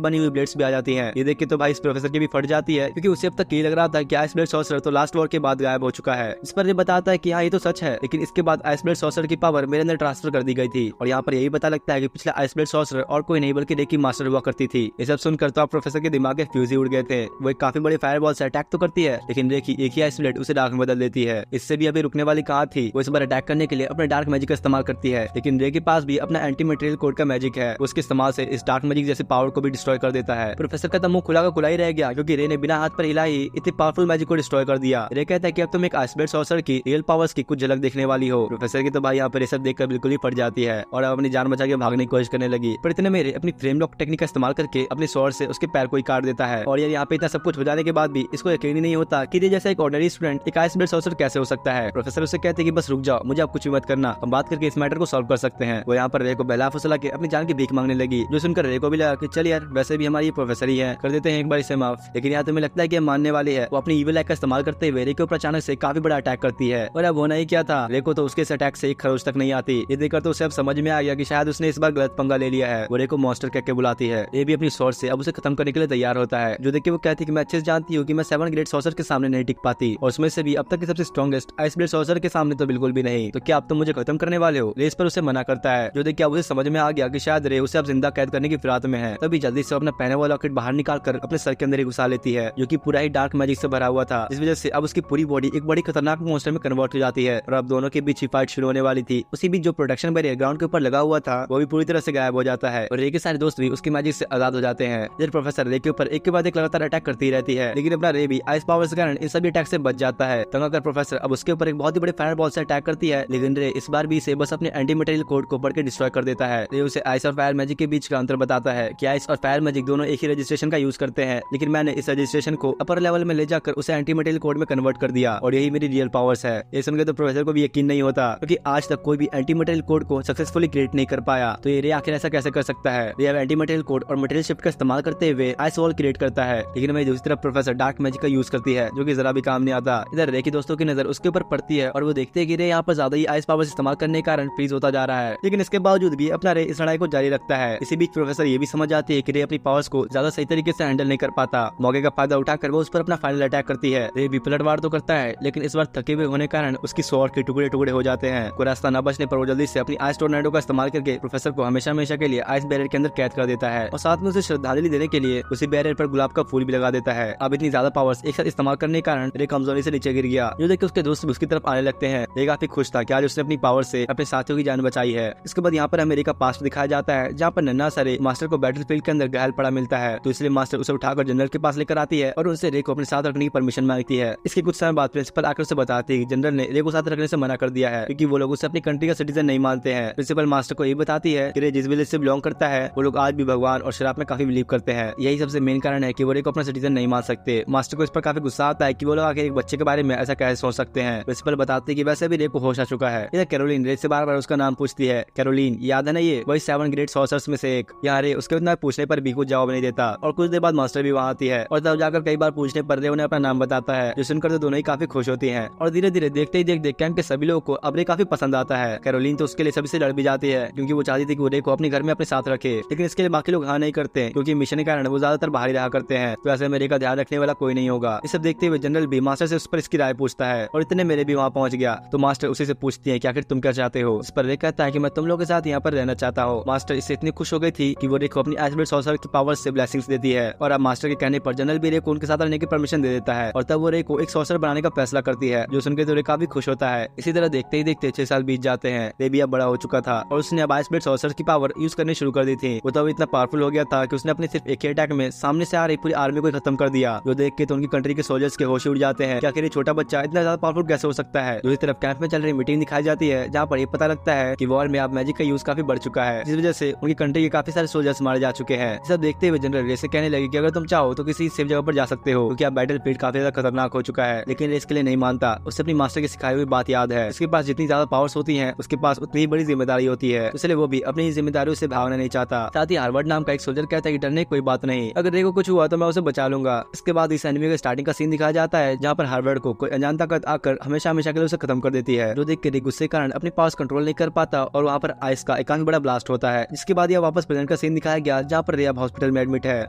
बनी हुई ब्लेड्स भी आ जाती हैं। ये देख के तो भाई इस प्रोफेसर की भी फट जाती है, क्योंकि उसे अब तक ये लग रहा था कि आइस ब्लेड सॉर्सर तो लास्ट वॉर के बाद गायब हो चुका है। इस पर ये बताता है कि हाँ ये तो सच है, लेकिन इसके बाद आइस ब्लेड सॉर्सर की पावर मेरे अंदर ट्रांसफर कर दी गई थी। और यहाँ पर यही पता लगता है कि पिछला आइस ब्लेड सॉर्सर और कोई नहीं बल्कि रे की मास्टर हुआ करती थी। ये सब सुनकर तो प्रोफेसर के दिमाग के फ्यूज ही उड़ गए थे। वो एक काफी बड़ी फायरबॉल से अटैक तो करती है, लेकिन रे की एक ही आइस ब्लेड उसे डार्क में बदल देती है। इससे भी अभी रुकने वाली कहाँ थी, वो इस बार अटैक करने के लिए अपने डार्क मैजिक का इस्तेमाल करती है। लेकिन रे के पास भी अपना एंटी मटेरियल कोड का मैजिक है, उसके इस्तेमाल से इस डार्क मैजिक जैसे पावर को भी डिस्ट्रॉय कर देता है। प्रोफेसर का तो मुंह खुला का खुला ही रह गया, क्योंकि रे ने बिना हाथ पर हिला ही इतनी पावरफुल मैजिक को डिस्ट्रॉय कर दिया। रे कहता है कि अब तुम एक आइस ब्लेड सॉर्सर की रियल पावर्स की कुछ झलक देखने वाली हो। प्रोफेसर की तो भाई यहाँ पर सब देखकर बिल्कुल ही फट जाती है और अब अपनी जान बचा के भागने की कोशिश करने लगी। पर इतने में रे अपनी फ्रेम लॉक टेक्निक का इस्तेमाल करके अपने स्वॉर्ड से उसके पैर को ही काट देता है। और यार यहाँ पे इतना सब कुछ हो जाने के बाद भी इसको यकीन ही नहीं होता कि रे जैसा एक ऑर्डिनरी स्टूडेंट एक आइस ब्लेड सॉर्सर कैसे हो सकता है। प्रोफेसर उसे कहते हैं कि बस रुक जाओ, मुझे आप कुछ भी मत करना, हम बात करके इस मैटर को सॉल्व कर सकते हैं। वो यहाँ पर रे को बहला फुसला के अपनी जान की भीख मांगने लगी, जो सुनकर रे को भी लगा कि चल यार वैसे भी हमारी प्रोफेसर ही है, कर देते हैं एक बार इसे माफ। लेकिन यहाँ तुम्हें लगता है कि मानने वाली है। वो अपनी ईविल का इस्तेमाल करते हुए रे के ऊपर अचानक से काफी बड़ा अटैक करती है। और अब होना ही क्या था, रे को तो उसके इस अटैक से एक खरोच तक नहीं आती। ये देखकर तो उसे अब समझ में आ गया कि शायद उसने इस बार गलत पंगा ले लिया है। वो रे को मॉन्स्टर कह के बुलाती है। ये भी अपनी स्वॉर्ड से अब उसे खत्म करने के लिए तैयार होता है, जो देख के वो कहती है कि मैं अच्छे से जानती हूँ कि मैं 7 ग्रेड सॉर्सर के सामने नहीं टिक पाती, और उसमें से भी अब तक के सबसे स्ट्रॉन्गेस्ट आइस ब्लेड सॉर्सर के सामने तो बिल्कुल भी नहीं। तो क्या अब तुम मुझे खत्म करने वाले हो। रे इस पर उसे मना करता है, जो देख के अब उसे समझ में आ गया कि शायद रे उसे अब जिंदा कैद करने की फिराक में है। तभी जल्दी से अपना पहने वाला लॉकेट बाहर निकाल कर अपने सर के अंदर ही घुसा लेती है, जो कि पूरा ही डार्क मैजिक से भरा हुआ था, जिस वजह से अब उसकी पूरी बॉडी एक बड़ी खतरनाक मॉन्स्टर में कन्वर्ट हो जाती है। और अब दोनों के बीच ही फाइट शुरू होने वाली थी। उसी बीच जो प्रोटेक्शन बैरियर ग्राउंड के ऊपर लगा हुआ था वो भी पूरी तरह से गायब हो जाता है, और रे के सारे दोस्त भी उसकी मैजिक से आजाद हो जाते हैं। इधर प्रोफेसर रे के ऊपर एक के बाद एक लगातार अटैक करती रहती है, लेकिन अपना रे भी आइस पावर के कारण इन सभी अटैक से बच जाता है। तंग आकर प्रोफेसर अब उसके ऊपर एक बहुत ही बड़े फायर बॉल से अटैक करती है, लेकिन रे इस बार भी इसे बस अपने एंटी मटेरियल कोड को पढ़ के डिस्ट्रॉय कर देता है। रे उसे आइस और फायर मैजिक के बीच का अंतर बताता है कि आइस और फायर मैजिक दोनों एक ही रजिस्ट्रेशन का यूज करते हैं, लेकिन मैंने इस रजिस्ट्रेशन को अपर लेवल में ले जाकर उसे एंटी मटेरियल कोड में कन्वर्ट कर दिया, और यही मेरी रियल पावर्स है। ये सुनकर तो प्रोफेसर को भी यकीन नहीं होता, क्योंकि आज तक कोई भी एंटी मटेरियल कोड को सक्सेसफुली क्रिएट नहीं कर पाया। तो ये रे आखिर ऐसा कैसे कर सकता है। रे एंटी मटेरियल कोड और मटेरियल शिफ्ट का इस्तेमाल करते हुए आइस वॉल क्रिएट करता है, लेकिन वही दूसरी तरफ प्रोफेसर डार्क मैजिक का यूज करती है, जो कि जरा भी काम नहीं आता। इधर रे की दोस्तों की नजर उसके ऊपर पड़ती है, और वो देखते हैं कि रे यहाँ पर ज्यादा ही आइस पावर्स इस्तेमाल करने के कारण फ्रीज होता जा रहा है, लेकिन इसके बावजूद भी अपना रे इस लड़ाई को जारी रखता है। इसी बीच प्रोफेसर ये भी समझ जाती है कि रे अपनी पावर्स को ज्यादा सही तरीके से हैंडल नहीं कर पाता। मौके का फायदा उठाकर वो उस पर अपना फाइनल अटैक करती है। रे भी पलटवार तो करता है, लेकिन इस बार थके हुए होने कारण उसकी स्वॉर्ड के टुकड़े टुकड़े हो जाते हैं। कोई रास्ता न बचने पर वो जल्दी से अपनी आइस टोर्नेडो का इस्तेमाल करके प्रोफेसर को हमेशा हमेशा के लिए आइस बैरियर के अंदर कैद कर देता है, और साथ में उसे श्रद्धांजलि देने के लिए उसी बैरियर पर गुलाब का फूल भी लगा देता है। अब इतनी ज्यादा पावर्स एक साथ इस्तेमाल करने के कारण रे कमजोरी से नीचे गिर गया, जो देख के उसके दोस्त उसकी तरफ आने लगते हैं। रे काफी खुश था कि आज उसने अपनी पावर से अपने साथियों की जान बचाई है। इसके बाद यहाँ पर हमें रे का पास्ट दिखाया जाता है, जहाँ पर नन्हा सा रे मास्टर को बैटलफील्ड के अंदर घायल पड़ा मिलता है, तो इसलिए मास्टर उसे उठाकर जनरल के पास लेकर आती है और उनसे रे को अपने साथ रखने की परमिशन मांगती है। इसके कुछ समय बाद प्रिंसिपल आकर उसे बताती है कि जनरल ने रे को साथ रखने से मना कर दिया है, क्योंकि वो लोग उसे अपनी कंट्री का सिटीजन नहीं मानते हैं। प्रिंसिपल मास्टर को ये बताती है कि रे जिस विलेज से बिलोंग करता है वो लोग आज भी भगवान और शराब में काफी बिलीव करते हैं। यही सबसे मेन कारण है कि वो रे को अपना सिटीजन नहीं मान सकते। मास्टर को इस पर काफी गुस्सा आता है कि वो लोग आखिर एक बच्चे के बारे में ऐसा कैसे सोच सकते हैं। प्रिंसिपल बताते हैं कि वैसे भी रे को होश आ चुका है। इधर कैरोलिन रे से बार बार उसका नाम पूछती है। कैरोलिन याद है ना, ये वही 7 ग्रेट सॉर्सर्स में से एक। यहाँ रे उसके उतना पूछने पर भी कुछ जवाब नहीं देता, और कुछ देर बाद मास्टर भी वहाँ आती है, और तब जाकर कई बार पूछने पर रे उन्हें अपना नाम बताता है, जो सुनकर तो दोनों ही काफी खुश होती हैं। और धीरे धीरे देखते ही देख कैंप के सभी लोगों को अब रे काफी पसंद आता है। कैरोलिन तो उसके लिए सभी से लड़ भी जाती है, क्योंकि वो चाहती थी कि वो रे को अपने घर में अपने साथ रखे, लेकिन इसके लिए बाकी लोग हाँ नहीं करते, क्योंकि मिशन के कारण वो ज्यादातर बाहर ही रहा करते हैं, तो ऐसे में रे का ध्यान रखने वाला कोई नहीं होगा। इस सब देखते हुए जनरल भी मास्टर से उस पर इसकी राय पूछता है, और इतने मेरे भी वहाँ पहुंच गया, तो मास्टर उसी से पूछती है कि आखिर तुम क्या चाहते हो। इस पर रे कहता है कि मैं तुम लोगों के साथ यहाँ पर रहना चाहता हूँ। मास्टर इससे इतनी खुश हो गई थी कि वो रे को अपनी आइस ब्लेड सॉर्सर की पावर से ब्लेसिंग्स देती है, और अब मास्टर के कहने पर जनरल भी रे को उनके साथ रहने की परमिशन दे देता है, और तब वो रे को एक सॉर्सर बनाने का फैसला करती है, जो सुनकर तो रे काफी खुश होता है। इसी तरह देखते ही देखते 6 साल बीत जाते हैं। रे भी अब बड़ा हो चुका था, और उसने अब आइस ब्लेड सॉर्सर की पावर यूज करनी शुरू कर दी थी। वो तो इतना पावरफुल हो गया था कि उसने अपने सिर्फ एक ही अटैक में सामने से आ रही पूरी आर्मी को खत्म कर दिया, जो देख के तो उनकी कंट्री के सोल्जर्स के होश उड़ जाते हैं कि आखिर ये छोटा बच्चा इतना ज्यादा पावरफुल कैसे हो सकता है। दूसरी तरफ कैंप में चल रही मीटिंग दिखाई जाती है, जहाँ पर ये पता लगता है कि वॉर में अब मैजिक का यूज काफी बढ़ चुका है, जिस वजह से उनकी कंट्री के काफी सारे सोल्जर्स मारे जा चुके हैं। सब देखते हुए जनरल रे से कहने लगे कि अगर तुम चाहो तो किसी सेफ जगह जगह पर जा सकते हो, क्योंकि अब बैटल फील्ड काफी ज्यादा खतरनाक हो चुका है। लेकिन रेस के लिए नहीं मानता, उसे अपनी मास्टर की सिखाई हुई बात याद है, उसके पास जितनी ज्यादा पावर्स होती हैं उसके पास उतनी ही बड़ी जिम्मेदारी होती है, इसलिए वो भी अपनी जिम्मेदारियों से भागना नहीं चाहता। साथ ही हार्वर्ड नाम का एक सोल्जर कहता है कि डरने की कोई बात नहीं, अगर रे को कुछ हुआ तो मैं उसे बचा लूंगा। इसके बाद इस एनिमे का स्टार्टिंग का सीन दिखाया जाता है जहाँ पर हार्वर्ड को कोई अनजान ताकत आकर हमेशा हमेशा के लिए उसे खत्म कर देती है, जो देख के रे गुस्से के कारण अपने पावर्स कंट्रोल नहीं कर पाता और वहाँ पर आइस का एक बड़ा ब्लास्ट होता है। जिसके बाद यह वापस प्रेजेंट का सीन दिखाया गया जहाँ पर रे अब हॉस्पिटल में एडमिट है।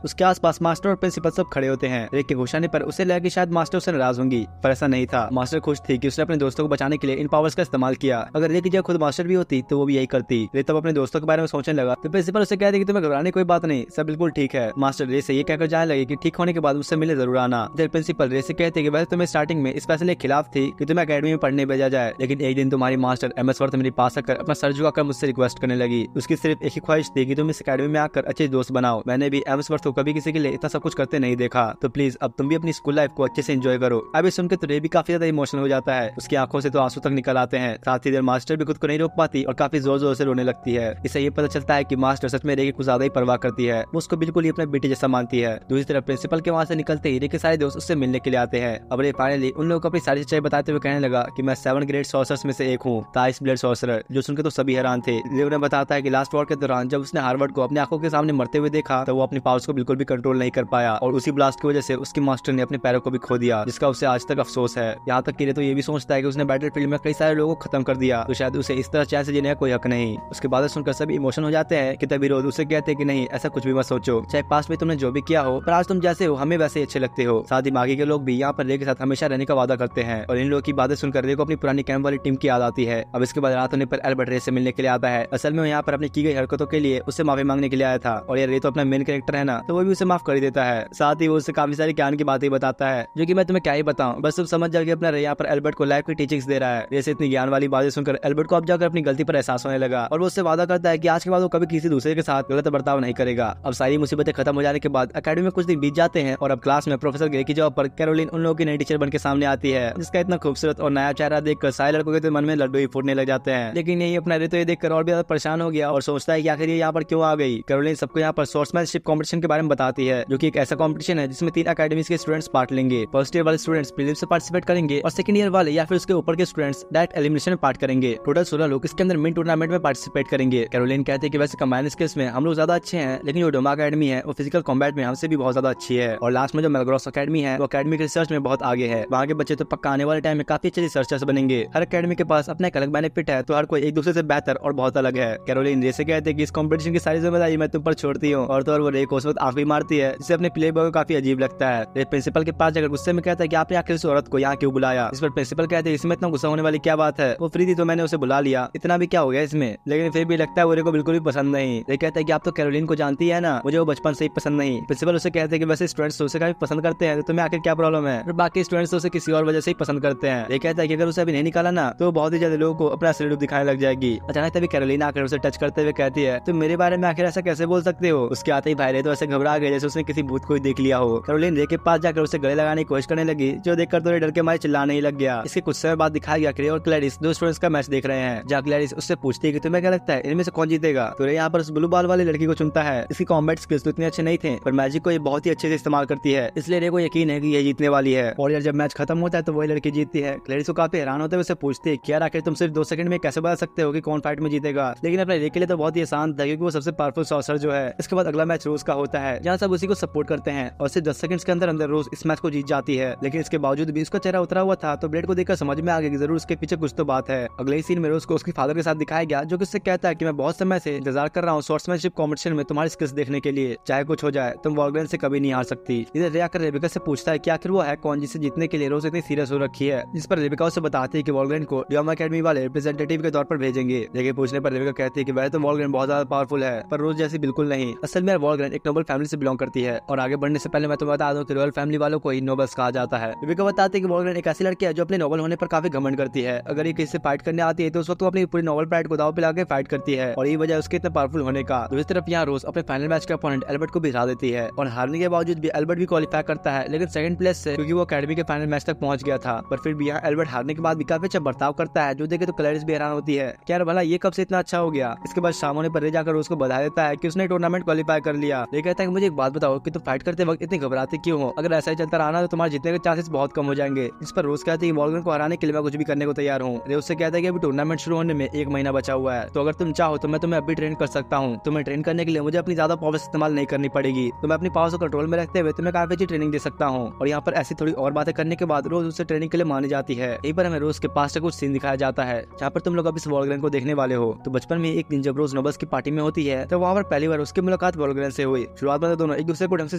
उसके आसपास मास्टर और प्रिंसिपल सब खड़े होते हैं। रे के होश आने पर उसे लगा कि शायद मास्टर उससे नाराज होंगी, पर ऐसा नहीं था। मास्टर खुश थी कि उसने अपने दोस्तों को बचाने के लिए इन पावर्स का इस्तेमाल किया। अगर रे की जगह खुद मास्टर भी होती तो वो भी यही करती। रे तब अपने दोस्तों के बारे में सोचने लगा तो प्रिंसिपल उसे कहते कि तुम्हें घबराने की कोई बात नहीं, सब बिल्कुल ठीक है। मास्टर रे से ये कहकर जाने लगे कि ठीक होने के बाद मुझसे मिलने जरूर आना। इधर प्रिंसिपल रे से कहते कि वैसे तुम्हें स्टार्टिंग में इस फैसले के खिलाफ थी कि तुम्हें अकेडमी में पढ़ने भेजा जाए, लेकिन एक दिन तुम्हारी मास्टर एमएस वर्थ मेरे पास आकर अपना सर झुकाकर मुझसे रिक्वेस्ट करने लगी। उसकी सिर्फ एक ही ख्वाहिश थी कि तुम इस अकेडमी में आकर अच्छे दोस्त बनाओ। मैंने भी एमएस वर्थ को कभी किसी के लिए इतना सब कुछ करते नहीं देखा, तो प्लीज अब तुम भी अपनी स्कूल लाइफ को अच्छे से एंजॉय करो। अभी सुनकर तो रे भी काफी ज्यादा इमोशनल हो जाता है, उसकी आंखों से तो आंसू तक निकल आते हैं। साथ ही इधर मास्टर भी खुद को नहीं रोक पाती और काफी जोर जोर से रोने लगती है। इससे ये पता चलता है कि मास्टर सच में रे की कुछ ज्यादा ही परवाह करती है, वो उसको बिल्कुल ही अपने बेटे जैसा मानती है। दूसरी तरफ प्रिंसिपल के वहाँ से निकलते ही रे के सारे दोस्त उससे मिलने के लिए आते हैं। अब रे फाइनली उन लोगों को अपनी सारी सच्चाई बताते हुए कहने लगा कि मैं 7 ग्रेट सॉर्सरर्स में से एक हूँ, आइस ब्लेड सॉर्सरर, जो सुनकर तो सभी हैरान थे। रे उन्हें बताता है कि लास्ट वॉर के दौरान जब उसने हार्वर्ड को अपनी आंखों के सामने मरते हुए देखा तो वो अपनी पावर्स को बिल्कुल भी कंट्रोल नहीं कर पाया और उसी ब्लास्ट की वजह से उसके मास्टर ने अपने पैरों को भी खो दिया, जिसका उसे आज तक अफसोस है। यहाँ तक कि रे तो ये भी सोचता है कि उसने बैटल फील्ड में कई सारे लोगों को खत्म कर दिया, तो शायद उसे इस तरह चैन से जीने का कोई हक नहीं। उसके बाद सुनकर सभी इमोशन हो जाते हैं कि तभी रोज उसे कहते हैं कि नहीं, ऐसा कुछ भी मत सोचो, चाहे पास्ट में तुमने जो भी किया हो, पर आज तुम जैसे हो हमें वैसे ही अच्छे लगते हो। साथ ही बाकी के लोग भी यहाँ पर रे के साथ हमेशा रहने का वादा करते हैं और इन लोगों की बातें सुनकर रे को अपनी पुरानी कैंप वाली टीम की याद आती है। अब इसके बाद रात होने पर एल्बर्ट रे से मिलने के लिए आता है। असल में वो यहाँ पर अपनी की गई हरकतों के लिए उससे माफी मांगने के लिए आया था और ये रे तो अपना मेन कैरेक्टर है ना, तो वो भी उसे माफ कर ही देता है। साथ ही वो उसे काफी सारी ज्ञान की बातें बताता है, जो कि मैं तुम्हें क्या ही बताऊं, बस तुम समझ जाओगे। अपना रे यहाँ पर एल्बर्ट को लाइफ की टीचिंग्स दे रहा है। जैसे इतनी ज्ञान वाली बातें सुनकर एल्बर्ट को अब जाकर अपनी गलती पर एहसास होने लगा और वो उससे वादा करता है कि आज के बाद वो कभी किसी दूसरे के साथ गलत बर्ताव नहीं करेगा। अब सारी मुसीबतें खत्म हो जाने के बाद अकेडमी में कुछ दिन बीत जाते हैं और अब क्लास में प्रोफेसर ग्रे की जॉब पर कैरोलिन उन लोगों की नई टीचर बनकर सामने आती है, जिसका इतना खूबसूरत और नया चेहरा देखकर सारे लड़कों के तो मन में लड्डू ही फूटने लग जाते हैं। लेकिन यही अपना रे तो ये देखकर और भी ज्यादा परेशान हो गया और सोचता है कि आखिर ये यहाँ पर क्यों आ गई। कैरोलिन सबको यहाँ पर सोर्समैनशिप कॉम्पिटिशन के बारे में बताती है, जो कि एक ऐसा कॉम्पिटिशन है जिसमें 3 अकेडमी के स्टूडेंट्स पार्ट लेंगे। फर्स्ट ईयर वाले स्टूडेंट्स प्रीलिम्स से पार्टिसिपेट करेंगे और सेकंड ईयर वाले या फिर उसके ऊपर के स्टूडेंट्स डायरेक्ट एलिमिनेशन में पार्ट करेंगे। टोटल 16 लोग इसके अंदर मेन टूर्नामेंट में पार्टिसिपेट करेंगे। कैरोलिन कहते हैं कि वैसे कंबाइंड स्किल्स में हम लोग ज्यादा अच्छे हैं, लेकिन जो डोमा अकेडमी है वो फिजिकल कॉम्बैट में हमसे भी बहुत ज्यादा अच्छी है। और लास्ट में जो मेलग्रॉस अकेडमी है वो अकेडमिक रिसर्च में बहुत आगे है। वहाँ के बच्चे तो पक्का आने वाले टाइम में काफी अच्छे रिसर्चर्स बनेंगे। हर अकेडमी के पास अपना एक अलग बेनिफिट है, तो हर कोई एक दूसरे से बेहतर और बहुत अलग है। कैरोलिन जैसे कहते हैं कि इस कंपटीशन की सारी जिम्मेदारी मैं तुम पर छोड़ती हूँ, और तो और वो रे को उस वक्त आखिरी मारती है, जिसे अपने प्ले बॉय को काफी अजीब लगता है। रे प्रिंसिपल के पास जाकर गुस्से में कहता है कि आपने आखिर उस औरत को यहाँ क्यों बुलाया। इस पर प्रिंसिपल कहते हैं इसमें इतना गुस्सा होने वाली क्या बात है, वो फ्री थी तो मैंने उसे बुला लिया, इतना भी क्या हो गया इसमें। लेकिन फिर भी लगता है वो रे को बिल्कुल भी पसंद नहीं। रे कहता है कि आप तो कैरोलिन को जानती है ना, मुझे वो बचपन से ही पसंद नहीं। प्रिंसिपल उसे कहते हैं कि वैसे स्टूडेंट्स तो उसे काफी पसंद करते हैं, तो तुम्हें आखिर क्या प्रॉब्लम है, और बाकी स्टूडेंट्स तो उसे किसी और वजह से ही पसंद करते हैं। रे कहता है कि अगर उसे अभी नहीं निकाला ना तो बहुत ही ज्यादा लोगों को अपना असली रूप दिखाने लग जाएगी। अचानक तभी कैरोलिन आकर उसे टच करते हुए कहती है तुम मेरे बारे में आखिर ऐसा कैसे बोल सकते हो। उसके आते ही भाई रे तो ऐसे घबरा गए जैसे उसने किसी भूत को ही देख लिया हो। कैरोलिन रे के पास जाकर उसे गले लगाने की कोशिश करने लगी, जो देखकर तो डर के मारे चिल्लाने ही लग गया। इसके कुछ समय बाद दिखाया गया कि रे और क्लैरिस दो स्टूडेंट्स का मैच देख रहे हैं, जहाँ क्लैरिस उससे पूछती है कि तुम्हें क्या लगता है इनमें से कौन जीतेगा। तो रे यहाँ पर उस ब्लू बॉल वाली लड़की को चुनता है। इसकी कॉम्बैट स्किल्स तो इतने अच्छे नहीं थे, पर मैजिक को ये बहुत ही अच्छे से इस्तेमाल करती है, इसलिए रे को यकीन है कि ये जीतने वाली है। और यार जब मैच खत्म होता है तो वही लड़की जीतती है। क्लैरिस को काफी हैरान होते हुए उसे पूछती है कि यार आखिर तुम सिर्फ 2 सेकंड में कैसे बता सकते हो कि कौन फाइट में जीतेगा। लेकिन अपने रे के लिए तो बहुत ही आसान था, क्योंकि वो सबसे पावरफुल सॉर्सरर जो है। इसके बाद अगला मैच रोज का होता है, जहाँ सब उसी को सपोर्ट करते हैं और सिर्फ 10 सेकंड्स के अंदर अंदर रोज इस मैच को जीत जाती है। लेकिन इसके बावजूद भी उसका चेहरा उतरा हुआ था, तो ब्लेड को देखकर समझ में आ गया कि जरूर उसके पीछे कुछ तो बात है। अगले ही सीन में रोज को उसके फादर के साथ दिखाया गया, जो कि उससे कहता है कि मैं बहुत समय से इंतजार कर रहा हूँ स्वॉर्ड्समैनशिप कॉम्पिटिशन में तुम्हारी स्किल्स देखने के लिए, चाहे कुछ हो जाए तुम वॉल्गरेन से कभी नहीं हार सकती। इधर रे आकर रेबिका से पूछता है कि आखिर वो है कौन जिसे जीतने के लिए रोज इतनी सीरियस हो रखी है, जिस पर रेबिका उसे बताती है कि वॉल्गरेन को ड्रामा अकेडमी वाले रिप्रेजेंटेटिव के तौर पर भेजेंगे। लेकिन पूछने पर रेबिका कहती है कि वैसे तो वॉल्गरेन बहुत ज्यादा पावरफुल है, पर रोज जैसी बिल्कुल नहीं। असल में वॉल्गरेन एक नोबल फैमिली से बिलोंग करती है, और आगे बढ़ने से पहले मैं तुम्हें बता दूं कि रॉयल फैमिली वालों को ही नोबल्स कहा जाता है। रेबिका बताती है कि वॉल्गरेन एक ऐसी लड़की है जो अपने नोबल होने पर काफी घमंड करती है। अगर ये किसी से फाइट करने आती है तो उस वक्त वो अपनी पूरी नोबल प्राइड को दांव पे लाके फाइट करती है, और यही वजह उसके इतने पावरफुल होने का। दूसरी तरफ यहाँ रोज अपने फाइनल मैच के अपोनेंट एल्बर्ट को भी हरा देती है, और हारने के बावजूद भी एल्बर्ट भी क्वालिफाई करता है, लेकिन सेकंड प्लेस से, क्योंकि वो अकेडमी के फाइनल मैच तक पहुंच गया था। पर फिर भी यहाँ एल्बर्ट हारने के बाद भी काफी अच्छा बर्ताव करता है, जो देखे तो क्लैरिस भी हैरान होती है कि यार भला ये कब से इतना अच्छा हो गया। इसके बाद शाम होने पर रे जाकर उसको बधाई देता है कि उसने टूर्नामेंट क्वालिफाई कर लिया। रे कहता है कि मुझे एक बात बताओ कि तुम फाइट करते वक्त इतनी घबराते क्यों हो? अगर ऐसा ही चलता रहा तो तुम्हारे जीतने के चांसेस बहुत कम हो जाएंगे। इस पर रोज कहती है वॉल्गरेन को हराने के लिए मैं कुछ भी करने को तैयार हूँ। रे उससे कहता है कि अभी टूर्नामेंट शुरू होने में 1 महीना बचा हुआ है, तो अगर तुम चाहो तो मैं तुम्हें अभी ट्रेन कर सकता हूँ। तुम्हें ट्रेन करने के लिए मुझे अपनी ज्यादा पावर्स इस्तेमाल नहीं करनी पड़ेगी, तो मैं अपनी पावर्स को कंट्रोल में रखते हुए तुम्हें काफी अच्छी ट्रेनिंग दे सकता हूँ। और यहाँ पर ऐसी थोड़ी और बातें करने के बाद रोज उससे ट्रेनिंग के लिए मानी जाती है। यहीं पर हमें रोज के पास से कुछ सीन दिखाया जाता है जहाँ पर तुम लोग अब इस वॉल्गरेन को देखने वाले हो। तो बचपन में एक दिन जब रोज नोबल्स की पार्टी में होती है तो वहाँ पर पहली बार उसकी मुलाकात वॉल्गरेन से हुई। शुरुआत में तो दोनों एक दूसरे को ढंग से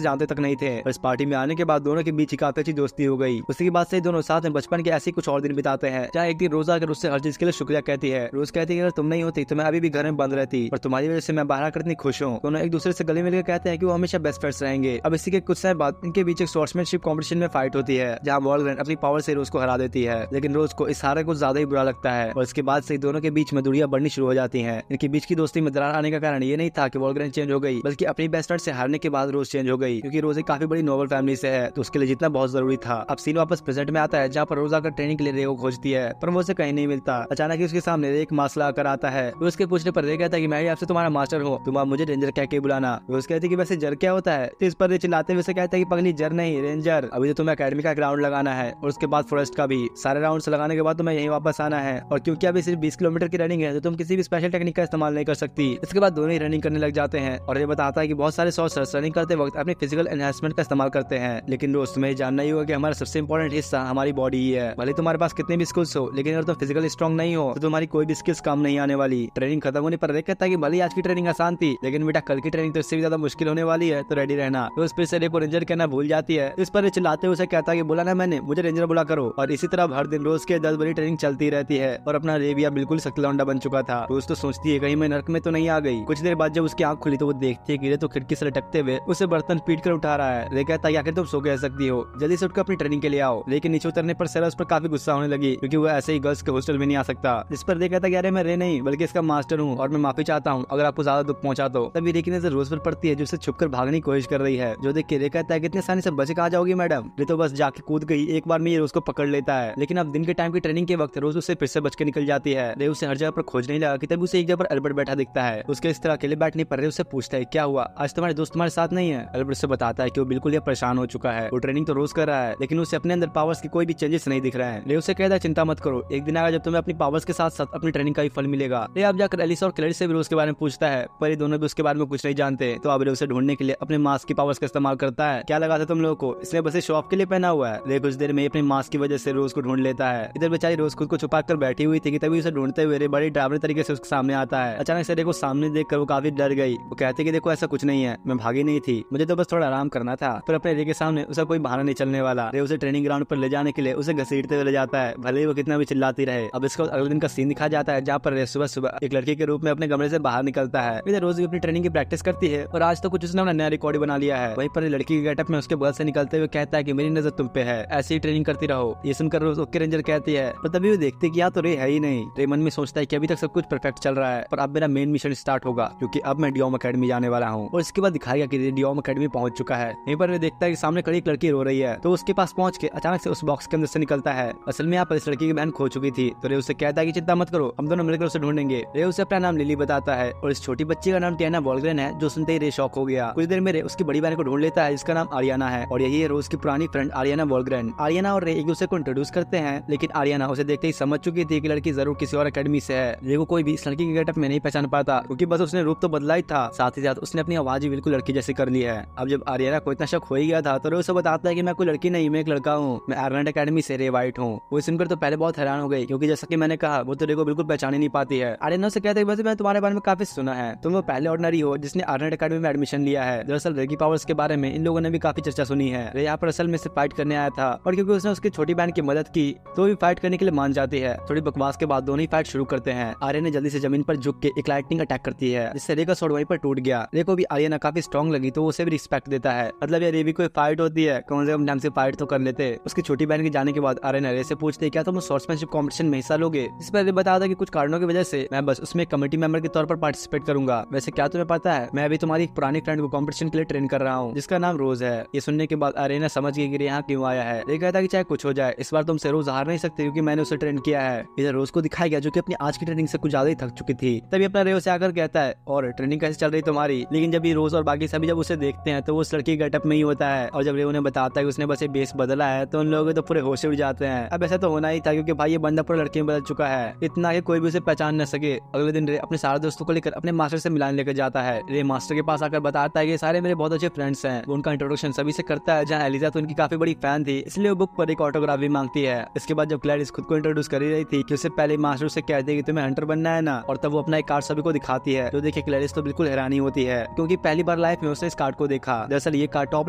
जानते तक नहीं थे, और इस पार्टी में आने के बाद दोनों के बीच ही काफी अच्छी दोस्ती हो गई। उसके बाद से दोनों साथ में बचपन के ऐसे कुछ और दिन बिताते हैं, जहाँ एक दिन रोज आकर उससे हर चीज के लिए शुक्रिया कहती है। रोज कहती है अगर तुम नहीं होती तो मैं अभी भी घर में बंद रहती, और तुम्हारी वजह से मैं बाहर आकर इतनी खुश हूँ। दोनों एक दूसरे से गले मिलकर कहते हैं कि वो हमेशा बेस्ट फ्रेंड्स रहेंगे। अब इसी के कुछ समय बाद इनके बीच एक स्वॉर्ड्समैनशिप कॉम्पिटिशन में फाइट होती है, जहाँ वॉल्गरेन अपनी पावर से रोज को हरा देती है। लेकिन रोज को इस हार कुछ ज्यादा ही बुरा लगता है, और इसके बाद से दोनों के बीच में दूरियां बढ़नी शुरू हो जाती हैं। इनके बीच की दोस्ती में दरार आने का कारण ये नहीं था कि वॉल्गरेन चेंज हो गई, बल्कि अपनी बेस्ट फ्रेंड से हारने के बाद रोज चेंज हो गई, क्योंकि रोज एक काफी बड़ी नोबल फैमिली से है, तो उसके लिए जीतना बहुत जरूरी था। अब सीन वापस प्रेजेंट में आता है, जहाँ पर रोज आकर ट्रेनिंग के लिए रे को खोजती है, पर वो उसे कहीं नहीं मिलता। अचानक ही उसके सामने रे एक मास्क आकर आता है। वो उसके पूछने पर रे कहता है कि मैं ही आपसे तुम्हारा मास्टर हूँ, तुम आप मुझे रेंजर कह के बुलाना। वो उसके कहती है कि वैसे जर क्या होता है? तो इस पर रे चिल्लाते हुए कहता है कि पगली जर नहीं रेंजर, अभी तो तुम्हें अकेडमी का ग्राउंड लगाना है और उसके बाद फॉरेस्ट का भी। सारे राउंड लगाने के बाद तुम्हें यहीं वापस आना है, और क्योंकि अभी सिर्फ 20 किलोमीटर की रनिंग है तो तुम किसी भी स्पेशल टेक्निक का इस्तेमाल नहीं कर सकती। इसके बाद दोनों ही रनिंग करने लग जाते हैं, और ये बताता है कि बहुत सारे सॉर्सर्स रनिंग करते वक्त अपने फिजिकल एनहांसमेंट का इस्तेमाल करते हैं, लेकिन दोस्त तुम्हें जानना ही होगा कि हमारा सबसे इंपॉर्टेंट हिस्सा हमारी बॉडी ही है। भले तुम्हारे पास कितने भी स्किल्स हो, लेकिन अगर तुम फिजिकल स्ट्रॉन्ग नहीं हो तो तुम्हारी कोई भी स्किल्स काम नहीं आने वाली। ट्रेनिंग खत्म होने पर रे कहता है कि भले आज की ट्रेनिंग आसान थी, लेकिन बेटा कल की ट्रेनिंग तो इससे भी ज्यादा मुश्किल होने वाली है, तो रेडी रहना। तो उस पर से रे को रेंजर कहना भूल जाती है। इस पर चिल्लाते हुए कहता है कि बोला ना मैंने, मुझे रेंजर बुला करो। और इसी तरह हर दिन रोज के 10 बड़ी ट्रेनिंग चलती रहती है, और अपना रेबिया बिल्कुल सकलौंडा बन चुका था। रोज तो सोचती है कहीं मैं नर्क में तो नहीं आ गई। कुछ देर बाद जब उसकी आंख खुली तो वो देखती है कि रे तो खिड़की से लटकते हुए उसे बर्तन पीट कर उठा रहा है। रे कहता है आखिर तुम सो कह सकती हो, जल्दी से उठकर अपनी ट्रेनिंग के लिए आओ। लेकिन नीचे उतरने पर सेरा उस पर काफी गुस्सा होने लगी, क्योंकि वो ऐसे ही गर्ल्स के हॉस्टल में नहीं आ सकता। इस पर रे कहता है अरे मैं रे नहीं बल्कि इसका मास्टर हूँ, और मैं माफी चाहता हूँ अगर आपको ज्यादा दुख पहुंचा तो। तभी रे की नजर रोज पर पड़ती है, जो उसे छुपकर भागने की कोशिश कर रही है। जो देख के रे कहता है कितने आसानी से बचे कहाँ जाओगी मैडम? रे तो बस जाके कूद गई, एक बार में ये रोज को पकड़ लेता है। लेकिन अब दिन के टाइम की ट्रेनिंग के वक्त रोज उससे फिर से बच के निकल जाती है। रे उसे हर जगह पर खोजने लगा कि तभी उसे एक जगह पर अल्बर्ट बैठा दिखता है। उसके इस तरह अकेले बैठने पर रे उससे पूछता है क्या हुआ, आज तुम्हारे दोस्त तुम्हारे साथ नहीं है? अल्बर्ट से बताता है कि वो बिल्कुल परेशान हो चुका है। वो ट्रेनिंग तो रोज कर रहा है, लेकिन उसे अपने अंदर पावर्स की कोई भी चेंजेस नहीं दिख रहा है। रे उसे कहता है चिंता मत करो, एक दिन आएगा जब तुम्हें अपनी पावर्स के साथ साथ अपनी ट्रेनिंग का भी फल मिलेगा। रे अब जाकर एलिस और क्लैरिस से भी रोज के बारे में पूछता है, पर ये दोनों भी उसके बारे में कुछ नहीं जानते। तो अब रे उसे ढूंढने के लिए अपने मास्क की पावर्स का इस्तेमाल करता है। क्या लगा था तुम लोगों को, इसने बस शो ऑफ के लिए पहना हुआ है। रे कुछ देर में अपने मास्क की वजह से रोज को ढूंढ लेता है। इधर बेचारी रोज खुद को छुपा कर बैठी हुई थी कि तभी उसे ढूंढते हुए रे बड़ी डरावनी तरीके से उसके सामने आता है। अचानक से रे को सामने देखकर वो काफी डर गई। वो कहते कि देखो ऐसा कुछ नहीं है, मैं भागी नहीं थी, मुझे तो बस थोड़ा आराम करना था। पर अपने रे के सामने उसका कोई बहाना नहीं चलने वाला। रे उसे ट्रेनिंग ग्राउंड पर ले जाने के लिए उसे घसीटते हुए ले जाता है, भले ही वो कितना भी चिल्लाती रहे। अब इसका अगले दिन का सीन दिखा जाता है, जहाँ पर रे सुबह सुबह एक लड़की के रूप में अपने कमरे से बाहर निकलता है। इधर रोज भी अपनी ट्रेनिंग की प्रैक्टिस करती है, और आज तो कुछ उसने अपना नया रिकॉर्ड बना लिया है। वहीं पर लड़की के गेटअप में उसके बगल से निकलते हुए कहता है कि मेरी नजर तुम पे है, ऐसी ही ट्रेनिंग करती रहो। ये सुनकर रोज ओके रेंजर कहती है, पर तभी वो देखते कि यहाँ तो रे है ही नहीं। रे मन में सोचता है कि अभी तक सब कुछ परफेक्ट चल रहा है, पर अब मेरा मेन मिशन स्टार्ट होगा, क्योंकि अब मैं डियोम अकेडमी जाने वाला हूँ। और इसके बाद दिखाया कि डियोम अकेडमी पहुंच चुका है। यहीं पर वे देखता है कि सामने खड़ी एक लड़की रो रही है, तो उसके पास पहुंच के अचानक से उस बॉक्स के अंदर से निकलता है। असल में यहाँ पर इस लड़की की बहन खो चुकी थी। तो रे उसे कहता है कि चिंता मत करो, हम दोनों मिलकर उसे ढूंढेंगे। रे उसे अपना नाम लिली बताता है, और इस छोटी बच्ची का नाम टियाना वॉल्गरेन है, जो सुनते ही रे शॉक हो गया। कुछ देर में रे उसकी बड़ी बहन को ढूंढ लेता है, जिसका नाम आरियाना है, और यही है रोज की पुरानी फ्रेंड आरियाना वॉल्गरेन। आरियाना और रे एक दूसरे को इंट्रोड्यूस करते हैं, लेकिन आरियाना उसे देखते ही समझ चुकी थी कि लड़की जरूर किसी और अकेडमी से है। रे को कोई भी इस लड़की के गेटअप में नहीं पहचान पाता, क्योंकि बस उसने रूप तो बदला ही था, साथ ही साथ उसने अपनी आवाज भी बिल्कुल लड़की जैसी कर ली है। अब जब आरियाना को इतना शक हो ही गया था, तो रे उसे बताता है कि मैं कोई लड़की नहीं, मैं एक लड़का हूँ, मैं आयरलैंड अकेडमी से रे वाइट हूँ। वो सुनकर तो पहले बहुत हैरान हो गई, क्योंकि जैसा कि मैंने कहा वो तो रे को बिल्कुल पहचान ही नहीं पाती है। आरियाना से कहते हैं वैसे मैं तुम्हारे बारे में काफी सुना है, तुम वो पहले ऑर्डिनरी हो जिसने आयरलैंड अकेडमी में एडमिशन लिया है। दरअसल रे की पावर्स के बारे में इन लोगों ने भी काफी चर्चा सुनी है। रे यहाँ पर असल में सिर्फ फाइट करने आया था, और क्योंकि उसने उसकी छोटी बहन की मदद की तो भी फाइट करने के लिए मान जाती है। थोड़ी बकवास के बाद दोनों ही फाइट शुरू करते हैं। आर्यन ने जल्दी से जमीन पर झुक के एक लाइटनिंग अटैक करती है, जिससे रे का स्वॉर्ड वहीं पर टूट गया। रे को भी आर्यन काफी स्ट्रॉन्ग लगी, तो उसे भी रिस्पेक्ट देता है। मतलब ये रे भी कोई फाइट होती है, कम से कम ढंग से फाइट तो कर लेते। उसकी छोटी बहन के जाने के बाद आर्यन रे से पूछते क्या तुम स्वॉर्ड्समैनशिप कॉम्पिटिशन में हिस्सा लोगे? इस पर रे बताता कि कुछ कारणों की वजह से मैं बस उसमें कमेटी मेंबर के तौर पर पार्टिसिपेट करूंगा। वैसे क्या तुम्हें पता है, मैं अभी तुम्हारी एक पुरानी फ्रेंड को कॉम्पिटिशन के लिए ट्रेन कर रहा हूँ, जिसका नाम रोज है। ये सुनने के बाद आर्यन समझ गई कि यहाँ क्यों आया है। रे कहता कि चाहे कुछ हो जाए, इस बार तुमसे रोज हार नहीं सकते, क्योंकि मैंने उसे ट्रेन किया है। इधर रोज को दिखाया गया, जो कि अपनी आज की ट्रेनिंग से कुछ ज्यादा ही थक चुकी थी। तभी अपना रे उसे आकर कहता है और ट्रेनिंग कैसे चल रही तुम्हारी? लेकिन जब ये रोज और बाकी सभी जब उसे देखते हैं तो वो उस लड़की के सेटअप में ही होता है। और जब रे उन्हें बताता है कि उसने बस ये बेस बदला है तो उन लोग तो पूरे होश उड़ जाते हैं। अब ऐसा तो होना ही था क्योंकि भाई ये बंदा पूरा लड़के में बदल चुका है, इतना कि कोई भी उसे पहचान न सके। अगले दिन रे अपने सारे दोस्तों को लेकर अपने मास्टर से मिलाने लेकर जाता है। रे मास्टर के पास आकर बताता है कि सारे मेरे बहुत अच्छे फ्रेंड्स हैं। वो उनका इंट्रोडक्शन सभी से करता है, जहाँ एलिजा तो उनकी काफी बड़ी फैन थी, इसलिए वो बुक पर एक ऑटोग्राफ भी मांगती है। इसके बाद जब ग्लैडिस खुद को इंट्रोड्यूस कर ही रही थी कि उससे पहले मास्टर से कहते हैं कि तुम्हें हंटर बनना है ना, और तब वो अपना एक कार्ड सभी को दिखाती है। तो देखिए ग्लैडिस तो बिल्कुल हैरानी होती है क्योंकि पहली बार लाइफ में उसने इस कार्ड को देखा। दरअसल ये कार्ड टॉप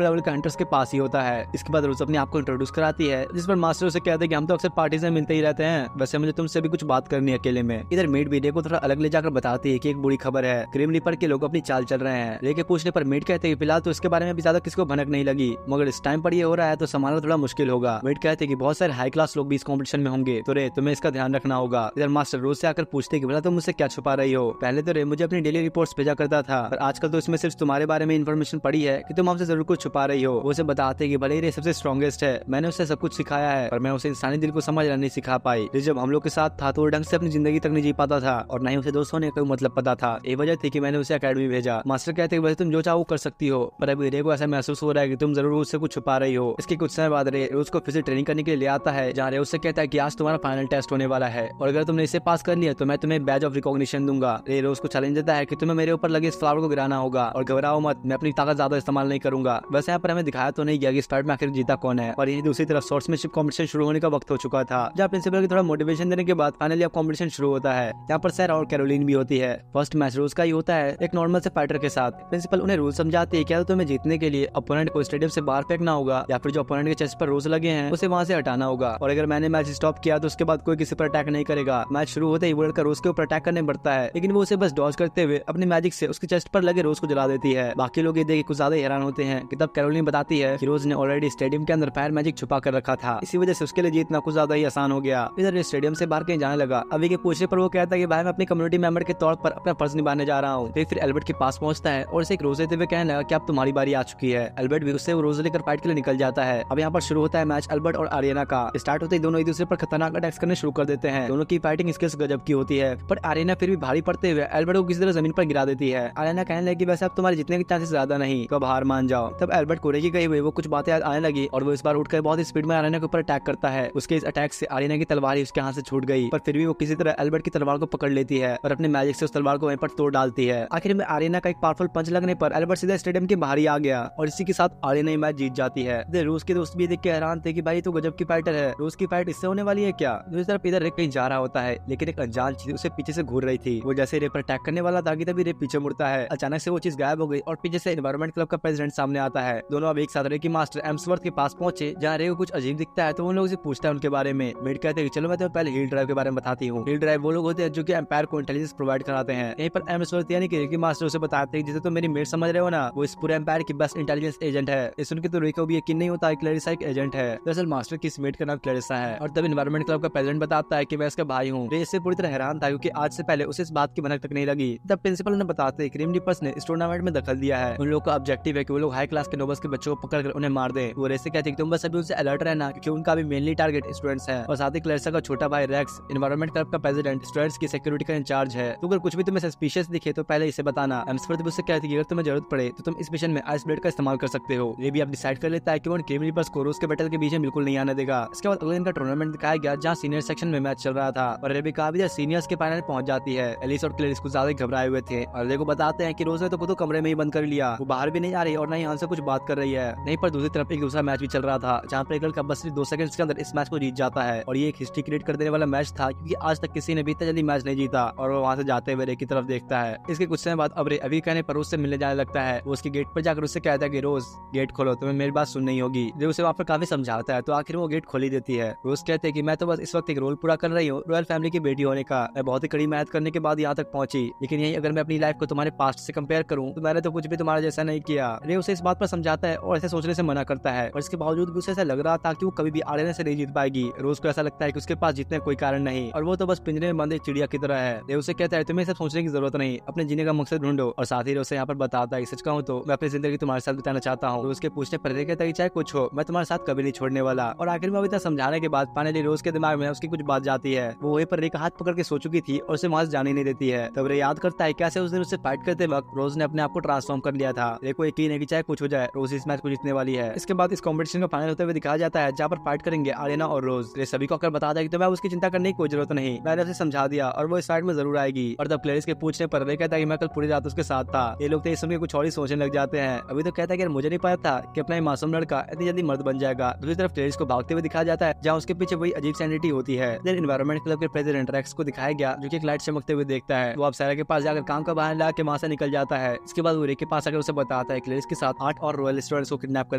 लेवल के हंटर्स के पास ही होता है। इसके बाद रोज अपने आप को इंट्रोड्यूस कराती है, जिस पर मास्टर उसे कहते हैं कि हम तो अक्सर पार्टीज में मिलते ही रहते हैं, वैसे मुझे तुमसे भी कुछ बात करनी है अकेले में। इधर मेड भी रे को थोड़ा अलग ले जाकर बताती है कि एक बुरी खबर है, ग्रिम रीपर के लोग अपनी चाल चल रहे हैं। रे के पूछने पर मेड कहते हैं कि फिलहाल तो इसके बारे में अभी ज्यादा किसी को भनक नहीं लगी, मगर इस टाइम पर ये हो रहा है तो संभालना थोड़ा मुश्किल होगा। मेड कहते हैं कि बहुत सारे हाई क्लास लोग भी इस कॉम्पिटिशन में होंगे, तो रे तुम्हें इसका ध्यान रखना होगा। इधर मास्टर रोज से आकर पूछते कि भला तुम मुझसे क्या छुपा रही हो। पहले तो रे मुझे अपनी डेली रिपोर्ट्स भेजा करता था, पर आजकल तो इसमें सिर्फ तुम्हारे बारे में इन्फॉर्मेशन पड़ी है कि तुम हमसे जरूर कुछ छुपा रही हो। वो उसे बताते कि भले ही रे सबसे स्ट्रॉन्गेस्ट है, मैंने उसे सब कुछ सिखाया है, पर मैं उसे इंसानी दिल को समझना नहीं सिखा पाई। जब हम लोग के साथ था तो वो ढंग से अपनी जिंदगी तक नहीं जी पाता था और न ही उसे दोस्त होने का मतलब पता था। ये वजह थी कि मैंने उसे अकेडमी भेजा। मास्टर कहते कि तुम जो चाहो कर सकती हो, पर अभी रे को ऐसा महसूस हो रहा है कि तुम जरूर उससे कुछ छुपा रही हो। इसके कुछ समय बाद रे उसको फिर से ट्रेनिंग करने के लिए ले आता है, जहाँ रे उससे कहता है कि आज तुम्हारा फाइनल टेस्ट होने वाला है और अगर तुमने इसे पास कर लिया तो मैं तुम्हें बैज ऑफ रिकॉग्निशन दूंगा। रे रोज को चैलेंज देता है कि तुम्हें मेरे ऊपर लगे इस फ्लावर को गिराना होगा और घबराओ मत, मैं अपनी ताकत ज्यादा इस्तेमाल नहीं करूंगा। वैसे यहाँ पर हमें दिखाया तो नहीं गया कि इस फाइट में आखिर जीता कौन है। और यही दूसरी तरफ स्वॉर्ड्समैनशिप कॉम्पिटिशन शुरू होने का वक्त हो चुका था, जहाँ प्रिंसिपल की थोड़ा मोटिवेशन देने के बाद फाइनली अब कॉम्पिटिशन शुरू होता है। यहाँ पर सैरा और कैरोलिन भी होती है। फर्स्ट मैच रोज का ही होता है एक नॉर्मल से फाइटर के साथ। प्रिंसिपल उन्हें रूल समझाते हैं, क्या तो तुम्हें जीतने के लिए अपोनेंट को स्टेडियम से बाहर फेंकना होगा या फिर जो अपोनेंट के चेस्ट पर रोज लगे हैं उसे वहाँ से हटाना होगा, और अगर मैंने मैच स्टॉप किया तो उसके बाद कोई किसी पर अटैक नहीं करेगा। मैच शुरू होते ही वो लड़का रोज के ऊपर अटैक करने बढ़ता है, लेकिन वो उसे बस डॉज करते हुए अपनी मैजिक से उसके चेस्ट पर लगे रोज को जला देती है। बाकी लोग ये देख कुछ ज्यादा हैरान होते हैं कि तब कैरोलिन बताती है कि रोज ने ऑलरेडी स्टेडियम के अंदर फायर मैजिक छुपा कर रखा था, इसी वजह से उसके लिए जीतना कुछ ज्यादा ही आसान हो गया। इधर स्टेडियम से बाहर कहीं जाने लगा। अभी के पूछने पर वो कहता है कि भाई मैं अपनी कम्युनिटी मेंबर के तौर पर अपना फर्ज निभाने जा रहा हूँ। फिर एल्बर्ट के पास पहुंचता है और उसे एक रोज देते हुए कहने लगा कि अब तुम्हारी बारी आ चुकी है। एल्बर्ट भी उससे वो रोज लेकर फाइट के लिए निकल जाता है। अब यहाँ पर शुरू होता है मैच एल्बर्ट और आर्यना का। स्टार्ट होते ही दोनों एक दूसरे पर खतरनाक अटैक्स करने शुरू कर देते हैं। दोनों की फाइटिंग स्किल्स गजब की होती है, पर आर्यना फिर भी भारी पड़ते हुए एल्बर्ट को किसी तरह जमीन पर गिरा देती है। आर्यना कहने लगी वैसे अब तुम्हारे जितने के चांसेस ज्यादा नहीं, तो अब हार मान जाओ। तब एल्बर्ट कोरे की गई हुई वो कुछ बातें आने लगी और वो इस बार उठकर बहुत ही स्पीड में आर्यना के ऊपर अटैक करता है। उसके इस अटैक से आर्यना की तलवार ही उसके हाथ से छूट गई, पर फिर भी वो किसी तरह एल्बर्ट की तलवार को पकड़ लेती है और अपने मैजिक से उस तलवार को वहीं पर तोड़ डालती है। आखिर में आर्यना का एक पावरफुल पंच लगने पर एल्बर्ट सीधा स्टेडियम के बाहर ही आ गया और इसी के साथ आर्यना ही मैच जीत जाती है। रूस के दोस्त भी देख के हैरान थे कि भाई तो गजब की फाइटर है, रोज की फाइट इससे होने वाली है क्या। दूसरी तरफ इधर रेप कहीं जा रहा होता है, लेकिन एक अनजान चीज उसे पीछे से घूर रही थी। वो जैसे रेप पर अटैक करने वाला था कि तभी रेप पीछे मुड़ता है। अचानक से वो चीज गायब हो गई और पीछे से एनवायरमेंट क्लब का प्रेसिडेंट सामने आता है। दोनों अब एक साथ रे की मास्टर एम्सवर्थ के पास पहुंचे, जहाँ रे को कुछ अजीब दिखता है तो उन लोगों से पूछता है उनके बारे में। मेड कहते हैं चलो मैं तुम्हें पहले हील ड्राइव के बारे में बताती हूँ। हील ड्राइव वो लोग होते हैं जो कि एम्पायर को इंटेलिजेंस प्रोवाइड कराते हैं। यहीं पर एम्सवर्थ यानी कि रे की मास्टर उसे बताते हैं जिसे तो मेरी मेड समझ रहे हो ना, वो इस पूरे एम्पायर की बेस्ट इंटेलिजेंस एजेंट है। इस सुन के तो रे को भी यकीन नहीं होता है क्लैरिसा एक एजेंट है। दरअसल मास्टर की मेड का नाम क्लैरिसा है और तब एनवायरमेंट क्लब का प्रेसिडेंट बताता है कि मैं इसका भाई हूँ। रे इससे पूरी तरह हैरान था क्योंकि आज से पहले उसे इस बात की भनक तक नहीं लगी। तब प्रिंसिपल उन्हें बताते हैं ग्रिम रीपर्स ने इस टूर्नामेंट में दखल दिया है। उन लोगों का ऑब्जेक्टिव है कि वो लोग हाई क्लास के नोबल्स के बच्चों को पकड़कर उन्हें मार दें। वो रे से कहते हैं कि तुम बस अभी उनसे अलर्ट रहना क्योंकि उनका भी मेनली टारगेट स्टूडेंट्स है। और साथ ही क्लैरिसा का छोटा भाई रेक्स एनवायरमेंट क्लब का प्रेसिडेंट स्टूडेंट्स की सिक्योरिटी का इंचार्ज है। तो अगर कुछ भी तुम्हें सस्पिशियस दिखे तो पहले इसे बताना। एम्सवर्थ भी उससे कहती है कि अगर तुम्हें जरूरत पड़े तो तुम इस मिशन में आइस ब्लेड का इस्तेमाल कर सकते हो। ये भी अब डिसाइड कर लेता है कि वो ग्रिम रीपर्स को रोज के बैटल के बीच में बिल्कुल नहीं आने देगा। इसके बाद अगले दिन का टूर्नामेंट दिखाया गया जहाँ सीनियर सेक्शन में मैच चल रहा था और रेबिका भी सीनियर्स के फाइनल पहुंच जाती है। एलिस और क्लैरिस कुछ ज्यादा घबराए हुए थे और रे को बताते हैं कि रोज ने तो खुद को कमरे में ही बंद कर लिया, वो बाहर भी नहीं आ रही और ना ही हमसे कुछ बात कर रही है। नहीं पर दूसरी तरफ एक दूसरा मैच भी चल रहा था जहाँ पर एक लड़का बस 2 सेकंड्स के अंदर इस मैच को जीत जाता है और ये एक हिस्ट्री क्रिएट कर देने वाला मैच था क्योंकि आज तक किसी ने भी इतना जल्दी मैच नहीं जीता। और वो वहाँ से जाते हुए रे की तरफ देखता है। इसके कुछ समय बाद अब रे अभी कहने पर उससे मिलने जाने लगता है। वो उसके गेट पर जाकर उससे कहता है कि रोज गेट खोलो, तुम्हें मेरी बात सुननी होगी। रे उसे वहाँ पर काफी समझाता है तो आखिर वो गेट खोली देती है। रोज कहते हैं कि मैं तो बस इस वक्त एक रोल पूरा कर रही हूँ रॉयल फैमिली की बेटी होने का। मैं बहुत ही कड़ी मेहनत करने के बाद यहाँ तक पहुंची, लेकिन यही अगर मैं अपनी लाइफ को तुम्हारे पास्ट से कंपेयर करूँ तो मैंने तो कुछ भी तुम्हारा जैसा नहीं किया। रे उसे इस बात पर समझाता है और ऐसे सोचने से मना करता है, और इसके बावजूद भी उसे ऐसा लग रहा था कि वो कभी भी आर्यना से नहीं जीत पाएगी। रोज को ऐसा लगता है कि उसके पास जीतने कोई कारण नहीं और वो तो बस पिंजरे में बंद एक चिड़िया की तरह है। रे उसे कहता है तुम्हें सब सोचने की जरूरत नहीं, अपने जीने का मकसद ढूंढो। और साथ ही उसे यहाँ पर बताता है सच कहूँ तो मैं अपनी जिंदगी तुम्हारे साथ बिताना चाहता हूँ। उसके पूछने पर रे कहता है चाहे कुछ हो मैं तुम्हारे साथ कभी नहीं छोड़ने वाला। और आखिर में इतना समझाने के बाद फाइनली रोज के दिमाग में उसकी कुछ बात जाती है। वो वहीं पर रे का हाथ पकड़ के सो चुकी थी और उसे वहां से जाने नहीं देती है। तब रे याद करता है कैसे उस दिन उससे फाइट करते वक्त रोज ने अपने आप को ट्रांसफॉर्म कर लिया था। रे को यकीन है कि चाहे कुछ हो जाए, रोज इस मैच को जीतने वाली है। इसके बाद इस कॉम्पिटिशन का फाइनल होते हुए दिखाया जाता है, जहाँ पर फाइट करेंगे आर्यना और रोज। ये सभी को बता दें कि मैं उसकी चिंता करने की कोई जरूरत नहीं, मैंने उसे समझा दिया और वो इस फाइट में जरूर आएगी। और तब क्लेरिस के पूछने पर रे कहता है कि मैं कल पूरी रात उसके साथ था। ये लोग तो इस समय कुछ और ही सोचने लग जाते हैं। अभी तो कहता है कि मुझे नहीं पता था कि अपना मासूम लड़का इतनी जल्दी मर्द बन जाएगा। दूसरी तरफ क्लेरिस को भागते हुए दिखाया जाता है, जहाँ उसके पीछे वही अजीब सैनिटी होती है। एनवायरमेंट क्लब के प्रेसिडेंट रेक्स को दिखाया गया, जो कि एक लाइट चमकते हुए देखता है। वो अब सारा के पास जाकर काम का बहाना ला के वहां से निकल जाता है। इसके बाद वो रे के पास आकर उसे बताता है क्लेरिस के साथ 8 और रॉयल स्टूडेंट्स को किडनैप कर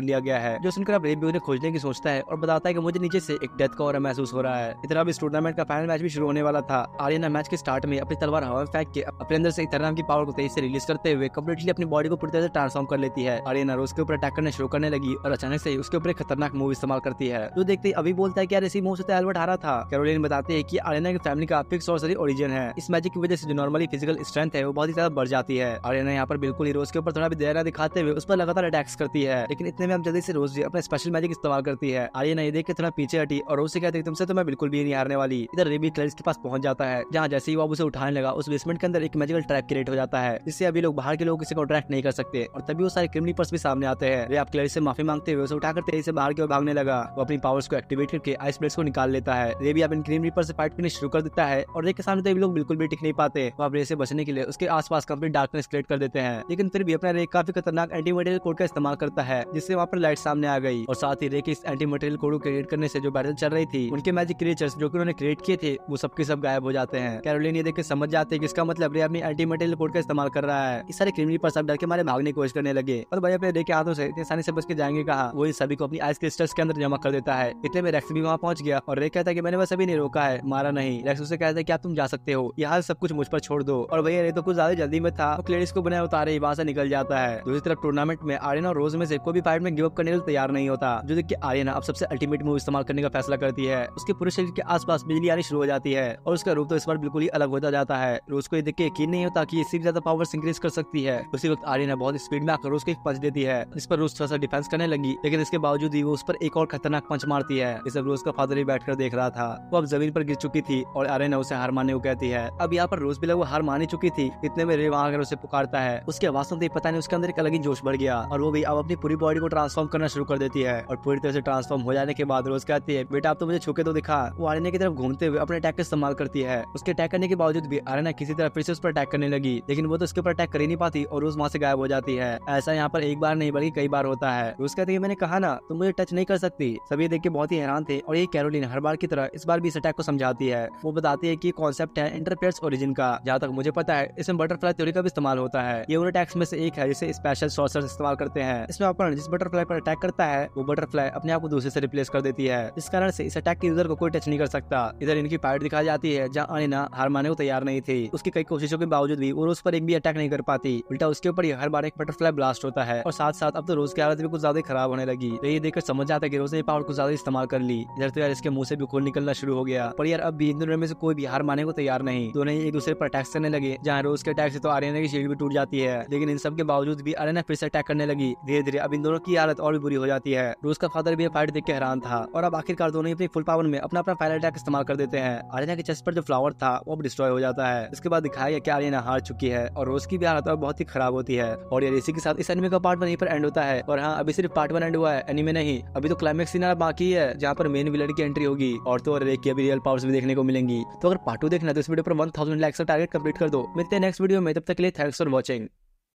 लिया गया है। जो सुनकर अब रे भी उन्हें खोजने की सोचता है और बताता है कि मुझे नीचे से एक डेथ का ऑरा महसूस हो रहा है। इतना अब इस टूर्नामेंट का फाइनल मैच भी शुरू होने वाला था। आर्यना मैच के स्टार्ट में अपनी तलवार हवा में फेंक के अपने अंदर से इथर नाम की पावर को तेजी से रिलीज करते हुए कम्प्लीटली अपनी बॉडी को पूरी तरह से ट्रांसफॉर्म कर लेती है। आर्यना रोज के ऊपर अटैक करना शुरू करने लगी और अचानक से उसके ऊपर एक खतरनाक मूव इस्तेमाल करती है। जो देखते ही अभी बोलता है कि यार इसी मूव से तो एल्बर्ट हारा था। कैरोलिन बताती है कि आर्यना की फैमिली का फिक्स सॉर्सरी ओरिजिन है। इस मैजिक की वजह से जो नॉर्मली फिजिकल स्ट्रेंथ है वो बहुत ही ज्यादा बढ़ जाती है। आर्यना यहाँ पर बिल्कुल ही रोज के ऊपर थोड़ा भी दया दिखाते हुए उस पर लगातार अटैक्स करती है, लेकिन इतने में अब जल्दी से रोज भी अपना स्पेशल मैजिक इस्तेमाल करती है। आर्यना ये देख के थोड़ा पीछे हटी और रोज से कहती है तुमसे तो मैं बिल्कुल भी नहीं हारने वाली। इधर रे भी क्लेरिस के पास पहुंच जाता है, जहाँ जैसे ही वो उसे उठाने लगा उस बेसमेंट के अंदर एक मैजिकल ट्रैप क्रिएट हो जाता है, जिससे अभी लोग बाहर के लोग किसी को अट्रैक्ट नहीं कर सकते। और तभी वो सारे क्रिमिनल्स भी सामने आते हैं। रे आप क्लेरिस से माफी मांगते हुए उसे उठाकर तेजी से बाहर की ओर भागने लगा। वो अपनी पावर्स को एक्टिवेट करके आइस ब्लेड्स को निकाल लेता है। रे भी अब इन क्रीम रीपर से फाइट करनी शुरू कर देता है और रे के सामने तो लोग बिल्कुल भी टिक नहीं पाते। वो अब रे से बचने के लिए उसके आसपास कंप्लीट डार्कनेस क्रिएट कर देते हैं, लेकिन फिर भी अपना रे काफी खतरनाक एंटी मटेरियल कोड का इस्तेमाल करता है, जिससे वहाँ पर लाइट सामने आ गई। और साथ ही रे के इस एंटी मटेरियल कोड को क्रिएट करने से जो बैटल चल रही थी उनके मैजिक क्रिएचर्स जो कि उन्होंने क्रिएट किए थे वो सबके सब गायब हो जाते हैं। कैरोलिन ये देख के समझ जाते हैं कि इसका मतलब रे अपनी एंटी मटेरियल कोड का इस्तेमाल कर रहा है। इस सारे क्रिमिनल पर सब डर के मारे भागने की कोशिश करने लगे और भाई अपने रे के हाथों से इतनी आसानी से बच के जाएंगे कहा। वो इन सभी को अपनी आइस क्रिस्टल्स के अंदर जमा कर देता है। इतने में रेक्स भी वहाँ पहुंच गया और रे कहता है कि मैंने बस अभी नहीं रोका है, मारा नहीं। रेक्स उसे कहता है कि आप तुम जा सकते हो, यहाँ सब कुछ मुझ पर छोड़ दो। और भैया रे तो कुछ ज्यादा जल्दी में था, क्लेरिस को बनाए उतारे वहाँ से निकल जाता है। दूसरी तरफ टूर्नामेंट में आर्यना और रोज में से कोई भी फाइट में गिव अप करने के लिए तैयार नहीं होता। जो देख के आर्यना अब सबसे अल्टीमेट मूव इस्तेमाल करने का फैसला करती है। उसके पूरे शरीर के आसपास बिजली आनी शुरू हो जाती है और उसका रूप तो इस बार बिल्कुल ही अलग होता जाता है। रोज को ये देख के यकीन नहीं होता कि इससे भी ज्यादा पावर्स इंक्रीज कर सकती है। उसी वक्त आर्यना बहुत स्पीड में आकर रोज को एक पंच देती है। इस पर रोज थोड़ा सा डिफेंस करने लगी, लेकिन इसके बावजूद ही वो उस पर एक और खतरनाक पंच मारती है। इस रोज का फादर ही बैठकर देख रहा था। वो अब जमीन पर गिर चुकी थी और आर्यना उसे हार मानने को कहती है। अब यहाँ पर रोज भी लगभग हार मानी चुकी थी। इतने में रे वहाँ आकर उसे पुकारता है। उसकी आवाज सुनते ही पता नहीं उसके अंदर एक अलग ही जोश बढ़ गया और वो भी अब अपनी पूरी बॉडी को ट्रांसफॉर्म करना शुरू कर देती है। और पूरी तरह से ट्रांसफॉर्म हो जाने के बाद रोज कहती है बेटा आप तो मुझे छूके तो दिखा। वो आर्यना की तरफ घूमते हुए अपने अटैक का इस्तेमाल करती है। उसके अटैक करने के बावजूद भी आर्यना किसी तरह फिर से उस पर अटैक करने लगी, लेकिन वो तो उसके ऊपर अटैक कर ही नहीं पाती और रोज वहाँ से गायब हो जाती है। ऐसा यहाँ पर एक बार नहीं बल्कि कई बार होता है। रोज कहती है मैंने कहा ना तुम मुझे टच नहीं कर सकती। सभी देख के बहुत ही हैरान थे और ये कैरोलिन हर बार की तरह इस बार भी इस अटैक को समझाती है। वो बताती है कि कॉन्सेप्ट है इंटरफेरेंस ओरिजिन का। जहाँ तक मुझे पता है इसमें बटरफ्लाई थ्योरी का भी इस्तेमाल होता है। ये उन अटैक्स में से एक है जिसे स्पेशल सॉर्सर्स इस्तेमाल करते हैं। इसमें अपन जिस बटरफ्लाई पर अटैक करता है वो बटरफ्लाई अपने आप को दूसरे से रिप्लेस कर देती है। इस कारण से इस अटैक के यूजर को कोई टच नहीं कर सकता। इधर इनकी फाइट दिखाई जाती है, जहाँ आर्यना हार मानने को तैयार नहीं थी। उसकी कई कोशिशों के बावजूद भी वो रोज पर एक भी अटैक नहीं कर पाती। उल्टा उसके ऊपर हर बार एक बटरफ्लाई ब्लास्ट होता है और साथ साथ अब तो रोज की हालत भी कुछ ज्यादा खराब होने लगी। ये देखकर समझ जाता है कि रोज ने पावर कुछ ज्यादा इस्तेमाल कर ली। इधर तो यार इसके मुंह से भी खून निकलना शुरू हो गया। पर यार अब भी इन दोनों में से कोई भी हार मानने को तैयार नहीं। दोनों एक दूसरे पर अटैक करने लगे, जहाँ रोज के अटैक से तो आर्यना की शील्ड भी टूट जाती है, लेकिन इन सब के बावजूद भी आर्यना फिर से अटैक करने लगी। धीरे धीरे अब इन दोनों की हालत और भी बुरी हो जाती है। रोज का फादर भी फाइट देख के हैरान था और अब आखिरकार दोनों अपनी फुल पावर में अपना फाइनल अटैक इस्तेमाल कर देते हैं। आर्यना के चेस्ट पर जो फ्लावर था वो अब डिस्ट्रॉय हो जाता है। इसके बाद दिखाया गया कि आर्यना हार चुकी है और रोज की भी हालत बहुत ही खराब होती है। और यार इसी के साथ इस एनिमे का पार्ट 1 यहीं पर एंड होता है। और हाँ अभी सिर्फ पार्ट 1 एंड हुआ है, एनिमे नहीं। अभी तो क्लाइमेक्स सीन बाकी है, जहाँ पर मेन विलन की एंट्री होगी और तो और की अभी रियल पावर्स भी देखने को मिलेंगी। तो अगर पार्ट 2 देखना है तो इस वीडियो पर 1000 लाइक्स का टारगेट कंप्लीट कर दो। मिलते हैं नेक्स्ट वीडियो में, तब तक के लिए थैंक्स फॉर वॉचिंग।